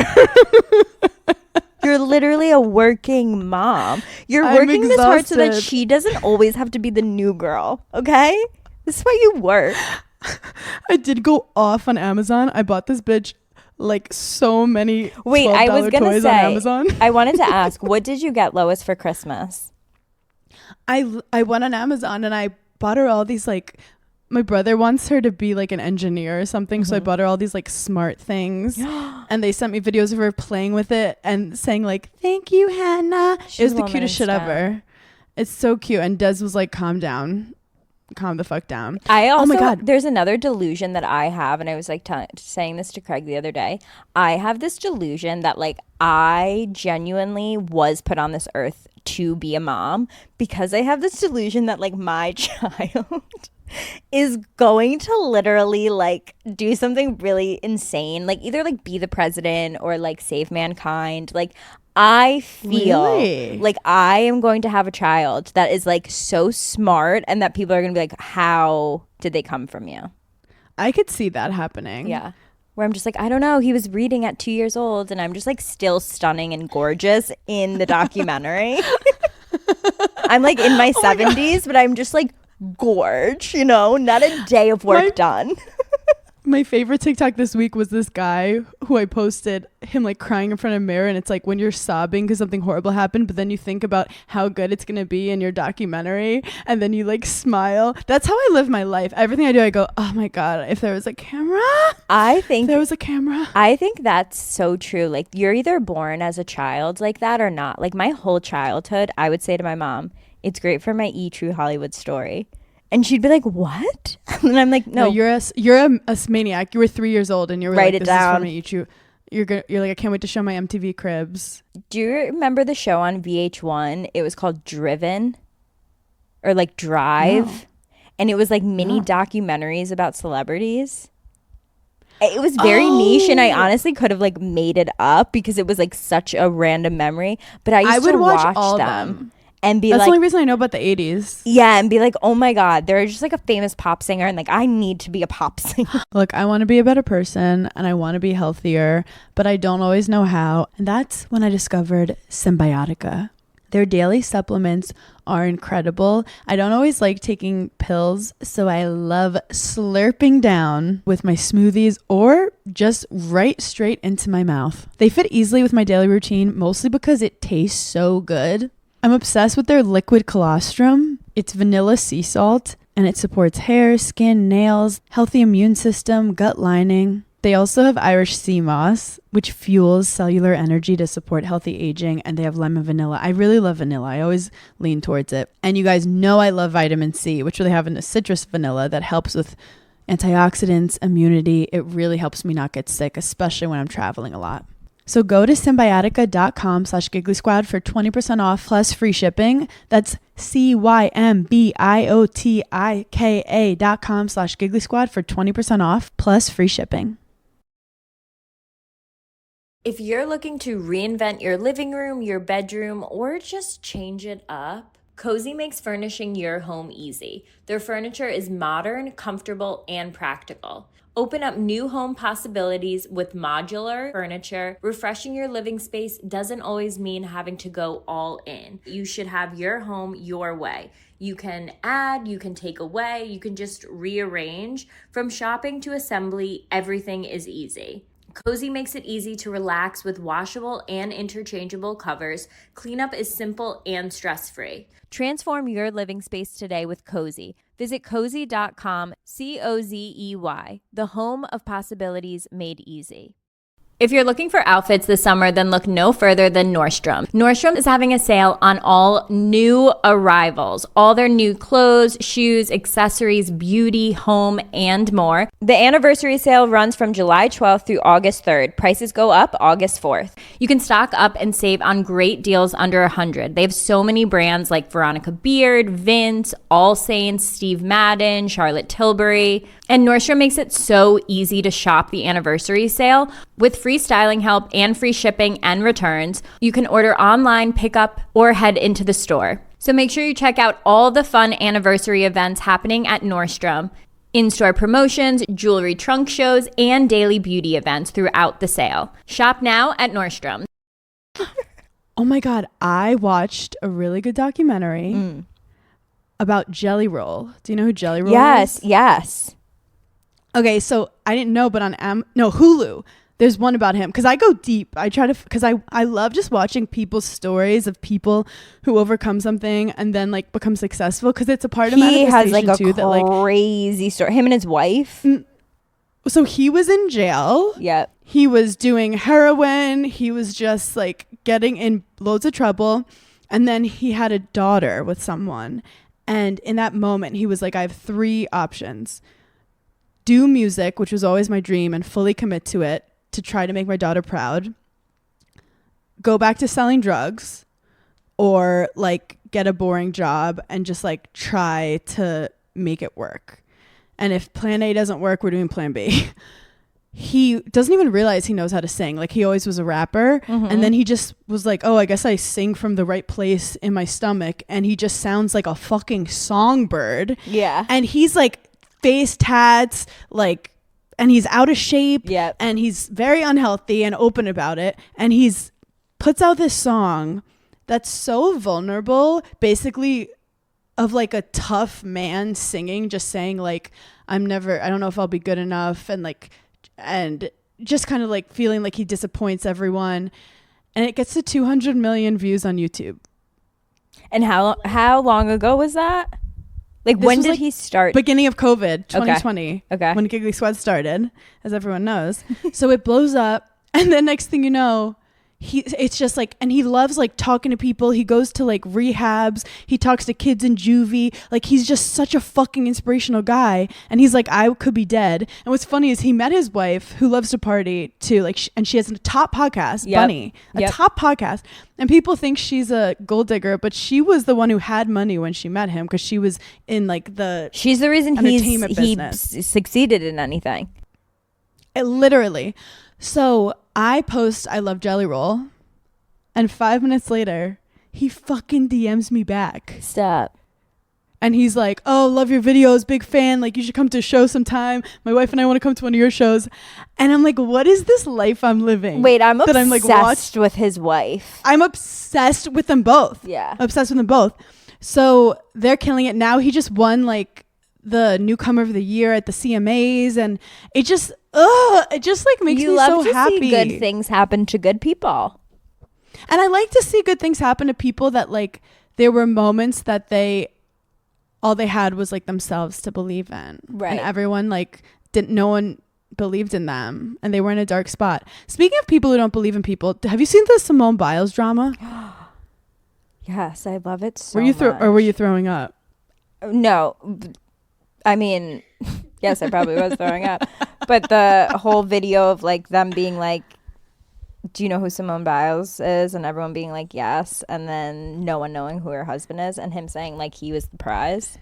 You're literally a working mom. You're working this hard so that she doesn't always have to be the new girl. Okay? This is why you work. I did go off on Amazon. I bought this bitch like so many Wait, I was gonna toys say, on Amazon. I wanted to ask, what did you get Lois for Christmas? I went on Amazon and I bought her all these, like, my brother wants her to be like an engineer or something, so I bought her all these like smart things. And they sent me videos of her playing with it and saying like, thank you, Hannah. It was the cutest shit ever. It's so cute. And Des was like, calm down. Calm the fuck down. I also, oh my God, there's another delusion that I have, and I was like saying this to Craig the other day. I have this delusion that like I genuinely was put on this earth to be a mom, because I have this delusion that like my child is going to literally like do something really insane, like either like be the president or like save mankind. Like I feel like I am going to have a child that is like so smart, and that people are going to be like, how did they come from you? I could see that happening. Yeah. Where I'm just like, I don't know. He was reading at 2 years old, and I'm just like still stunning and gorgeous in the documentary. I'm like in my 70s, but I'm just like gorge, you know, not a day of work done. My favorite TikTok this week was this guy who I posted him like crying in front of a mirror, and it's like when you're sobbing because something horrible happened, but then you think about how good it's gonna be in your documentary, and then you like smile. That's how I live my life. Everything I do, I go, oh my God, if there was a camera. I think there was a camera. I think that's so true. Like, you're either born as a child like that or not. Like my whole childhood, I would say to my mom, it's great for my True Hollywood story. And she'd be like, what? And I'm like, no. You're a maniac. You were 3 years old and you were Write like, it down. Is for me. You're like, I can't wait to show my MTV Cribs. Do you remember the show on VH1? It was called Driven, or like Drive. No. And it was like mini documentaries about celebrities. It was very niche, and I honestly could have like made it up because it was like such a random memory. But I used to watch all them. and be That's like, the only reason I know about the 80s. yeah, and be like, oh my God, they're just like a famous pop singer, and like I need to be a pop singer. Look, I want to be a better person and I want to be healthier, but I don't always know how. And that's when I discovered Symbiotica. Their daily supplements are incredible. I don't always like taking pills, so I love slurping down with my smoothies or just right straight into my mouth. They fit easily with my daily routine, mostly because it tastes so good. I'm obsessed with their liquid colostrum. It's vanilla sea salt, and it supports hair, skin, nails, healthy immune system, gut lining. They also have Irish sea moss, which fuels cellular energy to support healthy aging, and they have lemon vanilla. I really love vanilla. I always lean towards it. And you guys know I love vitamin C, which they have in the citrus vanilla that helps with antioxidants, immunity. It really helps me not get sick, especially when I'm traveling a lot. So go to Symbiotica.com/Giggly Squad for 20% off plus free shipping. That's Symbiotika.com/Giggly Squad for 20% off plus free shipping. If you're looking to reinvent your living room, your bedroom, or just change it up, Cozy makes furnishing your home easy. Their furniture is modern, comfortable, and practical. Open up new home possibilities with modular furniture. Refreshing your living space doesn't always mean having to go all in. You should have your home your way. You can add, you can take away, you can just rearrange. From shopping to assembly, everything is easy. Cozy makes it easy to relax with washable and interchangeable covers. Cleanup is simple and stress-free. Transform your living space today with Cozy. Visit cozy.com, COZEY, the home of possibilities made easy. If you're looking for outfits this summer, then look no further than Nordstrom. Nordstrom is having a sale on all new arrivals, all their new clothes, shoes, accessories, beauty, home, and more. The anniversary sale runs from July 12th through August 3rd. Prices go up August 4th. You can stock up and save on great deals under $100. They have so many brands like Veronica Beard, Vince, All Saints, Steve Madden, Charlotte Tilbury. And Nordstrom makes it so easy to shop the anniversary sale. With free styling help and free shipping and returns, you can order online, pick up, or head into the store. So make sure you check out all the fun anniversary events happening at Nordstrom. In-store promotions, jewelry trunk shows, and daily beauty events throughout the sale. Shop now at Nordstrom. Oh my God, I watched a really good documentary about Jelly Roll. Do you know who Jelly Roll is? Yes. Okay, so I didn't know, but on Hulu, there's one about him. Because I go deep. I try to, because I love just watching people's stories of people who overcome something and then like become successful. Because it's a part of He has manifestation like a too. That like, crazy story. Him and his wife. so he was in jail. Yep. He was doing heroin. He was just like getting in loads of trouble. And then he had a daughter with someone. And in that moment, he was like, I have three options. Do music, which was always my dream, and fully commit to it to try to make my daughter proud. Go back to selling drugs, or like get a boring job and just like try to make it work. And if plan A doesn't work, we're doing plan B. He doesn't even realize he knows how to sing. Like he always was a rapper. And then he just was like, oh, I guess I sing from the right place in my stomach. And he just sounds like a fucking songbird. Yeah. And he's like face tats, like, and he's out of shape. Yep. And he's very unhealthy and open about it. And he's puts out this song that's so vulnerable, basically of like a tough man singing, just saying like, I don't know if I'll be good enough. And just kind of like feeling like he disappoints everyone. And it gets to 200 million views on YouTube. And how long ago was that? Like, This when was, did like, he start? Beginning of COVID, 2020. Okay. When Giggly Squad started, as everyone knows. So it blows up. And then next thing you know, it's just like, and he loves like talking to people. He goes to like rehabs. He talks to kids in juvie. Like he's just such a fucking inspirational guy. And he's like, I could be dead. And what's funny is he met his wife who loves to party too. Like, and she has a top podcast, Yep. Bunny, a top podcast. And people think she's a gold digger, but she was the one who had money when she met him because she was in like the She's the reason entertainment he business. succeeded in anything. Literally. So I post I love Jelly Roll, and 5 minutes later he fucking DMs me back. Stop. And he's like, oh, love your videos, big fan. Like, you should come to a show sometime. My wife and I want to come to one of your shows. And I'm like, what is this life I'm living? Wait, I'm that obsessed with his wife. I'm obsessed with them both. Yeah. Obsessed with them both. So they're killing it now. He just won like the newcomer of the year at the CMAs. And it just like makes me so happy. You love to see good things happen to good people. And I like to see good things happen to people that like there were moments that all they had was like themselves to believe in. Right. And everyone like no one believed in them and they were in a dark spot. Speaking of people who don't believe in people, have you seen the Simone Biles drama? Yes, I love it so much. Were you throwing up? No. I mean, yes, I probably was throwing up. But the whole video of like them being like, do you know who Simone Biles is? And everyone being like, yes. And then no one knowing who her husband is. And him saying like he was the prize.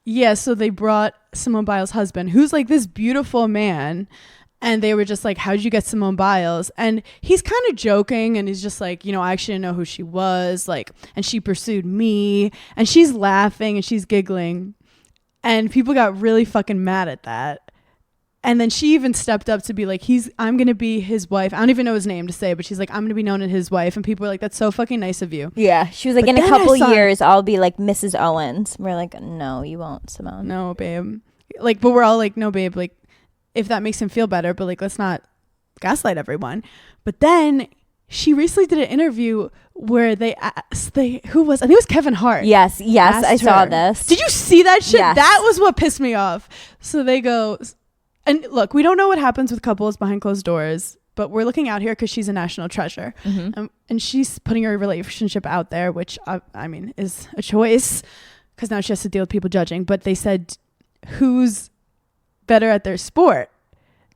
Yeah, so they brought Simone Biles' husband, who's like this beautiful man. And they were just like, how'd you get Simone Biles? And he's kind of joking. And he's just like, I actually didn't know who she was. Like, and she pursued me. And she's laughing and she's giggling. And people got really fucking mad at that. And then she even stepped up to be like, I'm going to be his wife. I don't even know his name to say, but she's like, I'm going to be known as his wife. And people were like, that's so fucking nice of you. Yeah. She was like, but in a couple years, I'll be like Mrs. Owens. We're like, no, you won't, Simone. No, babe. Like, but we're all like, no, babe. Like, if that makes him feel better, but like, let's not gaslight everyone. But then she recently did an interview where they asked, who was, I think it was Kevin Hart. Yes, I saw this. Did you see that shit? Yes. That was what pissed me off. So they go, and look, we don't know what happens with couples behind closed doors, but we're looking out here because she's a national treasure. Mm-hmm. And she's putting her relationship out there, which I mean is a choice because now she has to deal with people judging. But they said, who's better at their sport?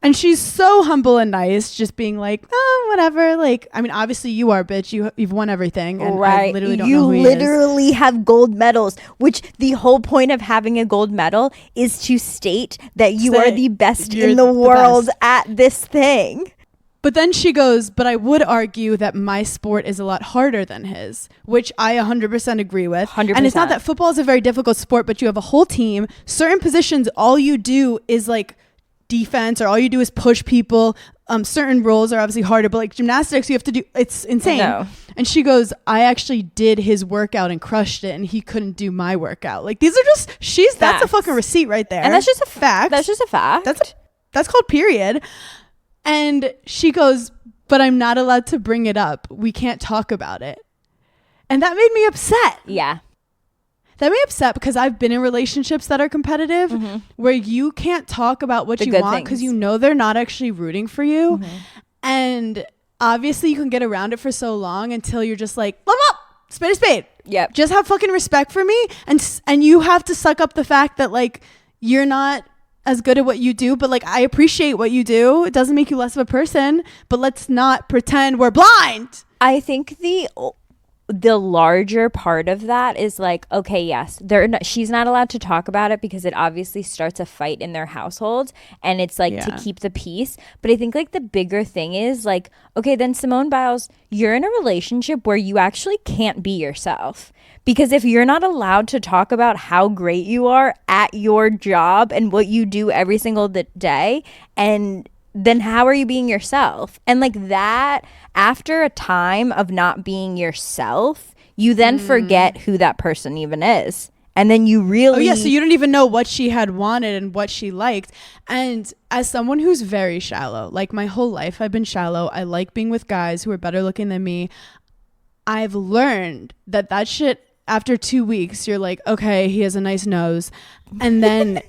And she's so humble and nice, just being like, oh, whatever. Like, I mean, obviously you are, bitch. You've won everything. And right. I literally don't know who he is. You literally have gold medals, which the whole point of having a gold medal is to state that you are the best in the world at this thing. But then she goes, but I would argue that my sport is a lot harder than his, which I 100% agree with. 100%. And it's not that football is a very difficult sport, but you have a whole team. Certain positions, all you do is like defense, or all you do is push people. Certain roles are obviously harder, but like gymnastics, you have to do, it's insane. No. And she goes, I actually did his workout and crushed it, and he couldn't do my workout. Like, these are just, that's a fucking receipt right there. And that's just a fact. That's just a fact. That's called period. And she goes, but I'm not allowed to bring it up. We can't talk about it. And that made me upset. Yeah. That made me upset because I've been in relationships that are competitive, mm-hmm. where you can't talk about what you want because you know they're not actually rooting for you. Mm-hmm. And obviously you can get around it for so long until you're just like, love up, spade a spade. Yep. Just have fucking respect for me. And you have to suck up the fact that like you're not as good at what you do, but like I appreciate what you do. It doesn't make you less of a person, but let's not pretend we're blind. I think the larger part of that is like, okay, yes, she's not allowed to talk about it because it obviously starts a fight in their household, and it's like to keep the peace. But I think like the bigger thing is like, okay, then Simone Biles, you're in a relationship where you actually can't be yourself. Because if you're not allowed to talk about how great you are at your job and what you do every single day, and then how are you being yourself? And like that, after a time of not being yourself, you then forget who that person even is. And then you really... Oh, yeah, so you don't even know what she had wanted and what she liked. And as someone who's very shallow, like my whole life I've been shallow. I like being with guys who are better looking than me. I've learned that shit, after 2 weeks, you're like, okay, he has a nice nose. And then...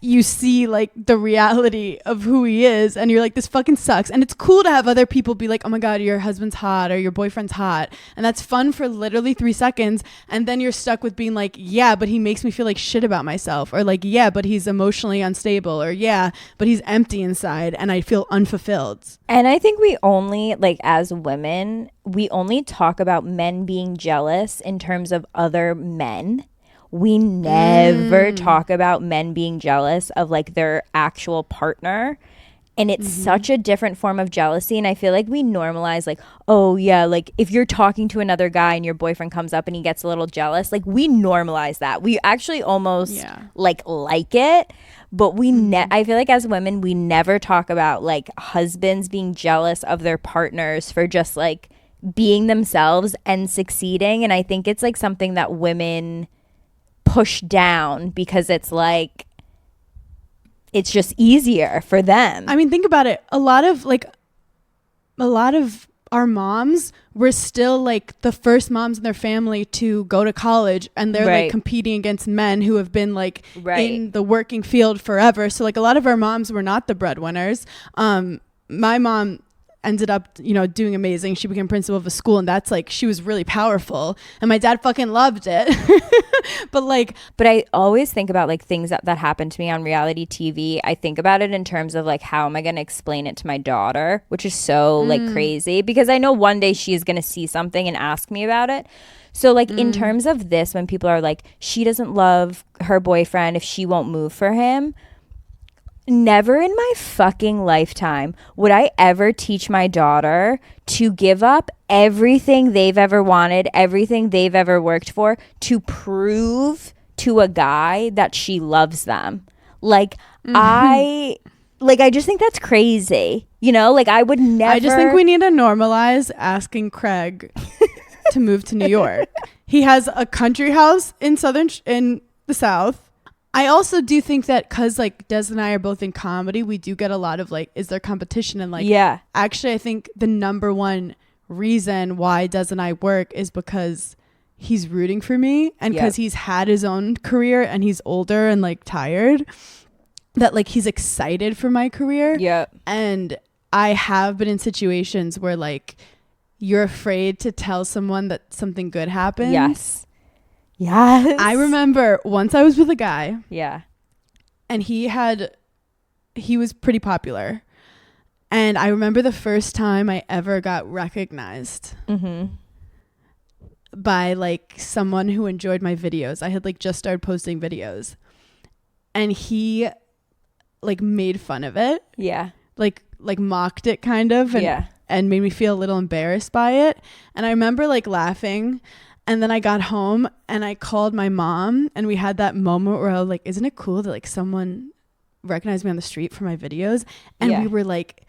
you see like the reality of who he is, and you're like, this fucking sucks. And it's cool to have other people be like, oh my god, your husband's hot or your boyfriend's hot, and that's fun for literally 3 seconds. And then you're stuck with being like, yeah, but he makes me feel like shit about myself, or like, yeah, but he's emotionally unstable, or yeah, but he's empty inside and I feel unfulfilled. And I think we only, like, as women, we only talk about men being jealous in terms of other men. We never talk about men being jealous of like their actual partner. And it's such a different form of jealousy. And I feel like we normalize like, oh yeah, like if you're talking to another guy and your boyfriend comes up and he gets a little jealous, like we normalize that. We actually almost like it. But I feel like as women, we never talk about like husbands being jealous of their partners for just like being themselves and succeeding. And I think it's like something that women push down because it's like, it's just easier for them. I mean, think about it. A lot of our moms were still like the first moms in their family to go to college, and they're like competing against men who have been like in the working field forever. So like a lot of our moms were not the breadwinners. My mom ended up, doing amazing. She became principal of a school, and that's like, she was really powerful, and my dad fucking loved it. But I always think about like things that happened to me on reality TV. I think about it in terms of like, how am I going to explain it to my daughter, which is so like crazy, because I know one day she is going to see something and ask me about it. So like in terms of this, when people are like, she doesn't love her boyfriend if she won't move for him, never in my fucking lifetime would I ever teach my daughter to give up everything they've ever wanted, everything they've ever worked for, to prove to a guy that she loves them. Like, I just think that's crazy. Like I would never. I just think we need to normalize asking Craig to move to New York. He has a country house in the South. I also do think that because like Des and I are both in comedy, we do get a lot of like, is there competition? And like, actually I think the number one reason why Des and I work is because he's rooting for me, and because he's had his own career and he's older and like tired, that like he's excited for my career. And I have been in situations where like you're afraid to tell someone that something good happened. Yes. I remember once I was with a guy. And he was pretty popular. And I remember the first time I ever got recognized by like someone who enjoyed my videos. I had like just started posting videos, and he like made fun of it. Like mocked it kind of, and made me feel a little embarrassed by it. And I remember like laughing. And then I got home and I called my mom, and we had that moment where I was like, isn't it cool that like someone recognized me on the street for my videos? And we were like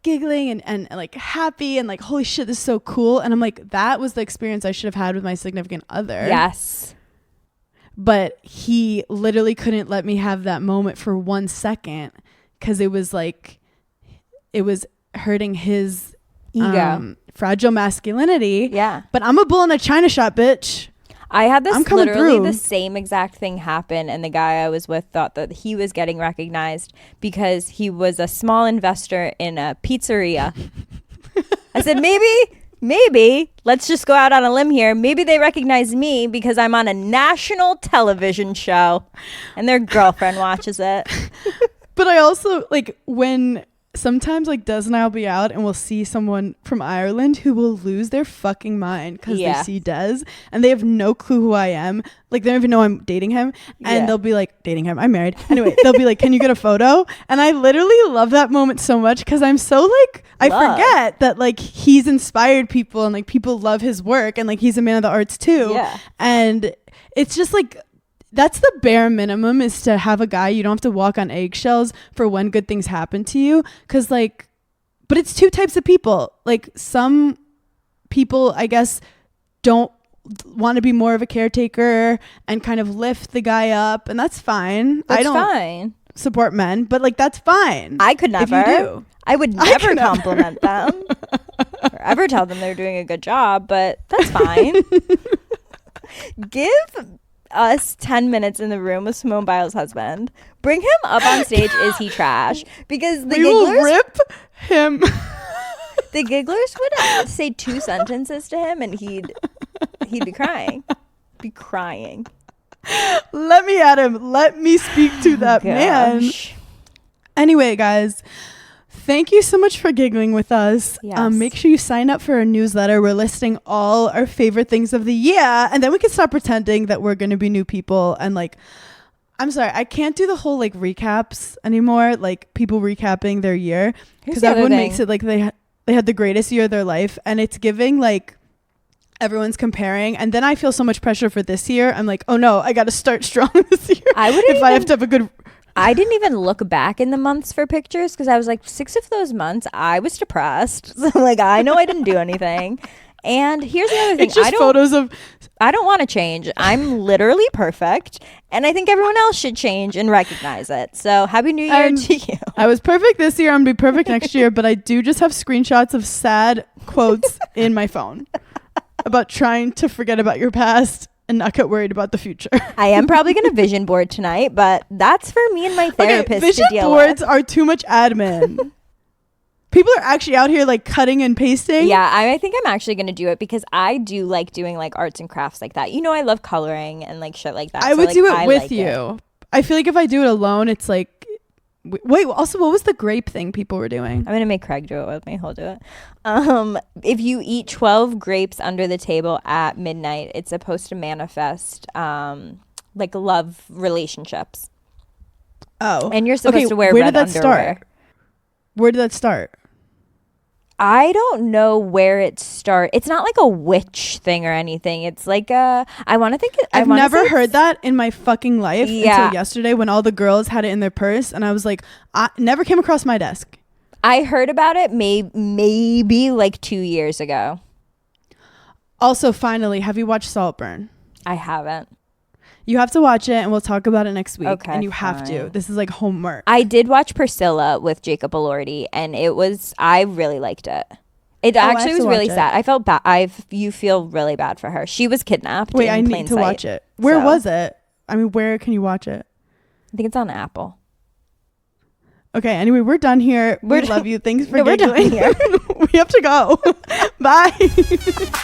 giggling and like happy and like, holy shit, this is so cool. And I'm like, that was the experience I should have had with my significant other. But he literally couldn't let me have that moment for 1 second, because it was hurting his ego, fragile masculinity. But I'm a bull in a china shop, bitch. I had this literally the same exact thing happen, and the guy I was with thought that he was getting recognized because he was a small investor in a pizzeria. I said, maybe let's just go out on a limb here. Maybe they recognize me because I'm on a national television show and their girlfriend watches it. But I also like when sometimes like Des and I will be out and we'll see someone from Ireland who will lose their fucking mind because they see Des and they have no clue who I am. Like they don't even know I'm dating him, and they'll be like, dating him, I'm married. Anyway, they'll be like, can you get a photo? And I literally love that moment so much, because I'm so like, I forget that like he's inspired people and like people love his work, and like he's a man of the arts too. And it's just like, that's the bare minimum, is to have a guy you don't have to walk on eggshells for when good things happen to you. Because like, but it's two types of people. Like some people, I guess, don't want to be more of a caretaker and kind of lift the guy up, and that's fine. I don't support men, but like that's fine. I could never. If you do. I would never compliment them or ever tell them they're doing a good job, but that's fine. Give us 10 minutes in the room with Simone Biles' husband. Bring him up on stage. Is he trash? Because the Gigglers will rip him. The Gigglers would say 2 sentences to him, and he'd be crying. Be crying. Let me at him. Let me speak to that man. Anyway, guys, thank you so much for giggling with us. Make sure you sign up for our newsletter. We're listing all our favorite things of the year, and then we can stop pretending that we're going to be new people. And like, I'm sorry, I can't do the whole like recaps anymore, like people recapping their year, because the other everyone thing. makes it like they had the greatest year of their life, and it's giving like everyone's comparing, and then I feel so much pressure for this year. I'm like, oh no, I got to start strong this year. I wouldn't if I have to have a good. I didn't even look back in the months for pictures because I was like, 6 of those months I was depressed. So like I know I didn't do anything. And here's the other thing. It's just photos of. I don't want to change. I'm literally perfect. And I think everyone else should change and recognize it. So happy new year to you. I was perfect this year. I'm going to be perfect next year. But I do just have screenshots of sad quotes in my phone about trying to forget about your past and not get worried about the future. I am probably going to vision board tonight, but that's for me and my therapist vision to deal boards with. are too much admin. People are actually out here like cutting and pasting. Yeah, I think I'm actually going to do it because I do like doing like arts and crafts like that. You know, I love coloring and like shit like that. I So, would like, do it I with like you. it. I feel like if I do it alone, it's like, wait, also, what was the grape thing people were doing? I'm going to make Craig do it with me. He'll do it. If you eat 12 grapes under the table at midnight, it's supposed to manifest like love relationships. Oh. And you're supposed to wear where red did that underwear. start? Where did that start? I don't know where it started. It's not like a witch thing or anything. It's like I want to think. I've never heard that in my fucking life Yeah. until yesterday when all the girls had it in their purse, and I was like, I never came across my desk. I heard about it maybe like 2 years ago. Also, finally, have you watched Saltburn? I haven't. You have to watch it, and we'll talk about it next week. Okay, and you have to. fine. This is like homework. I did watch Priscilla with Jacob Elordi, and I really liked it. It I have actually to was really watch it. sad. I felt bad. You feel really bad for her. She was kidnapped. Wait, in I plain need to sight. watch it. Where So, was it? I mean, where can you watch it? I think it's on Apple. Okay, anyway, we're done here. We We're love you. Thanks for No, we're done giggling. here. We have to go. Bye.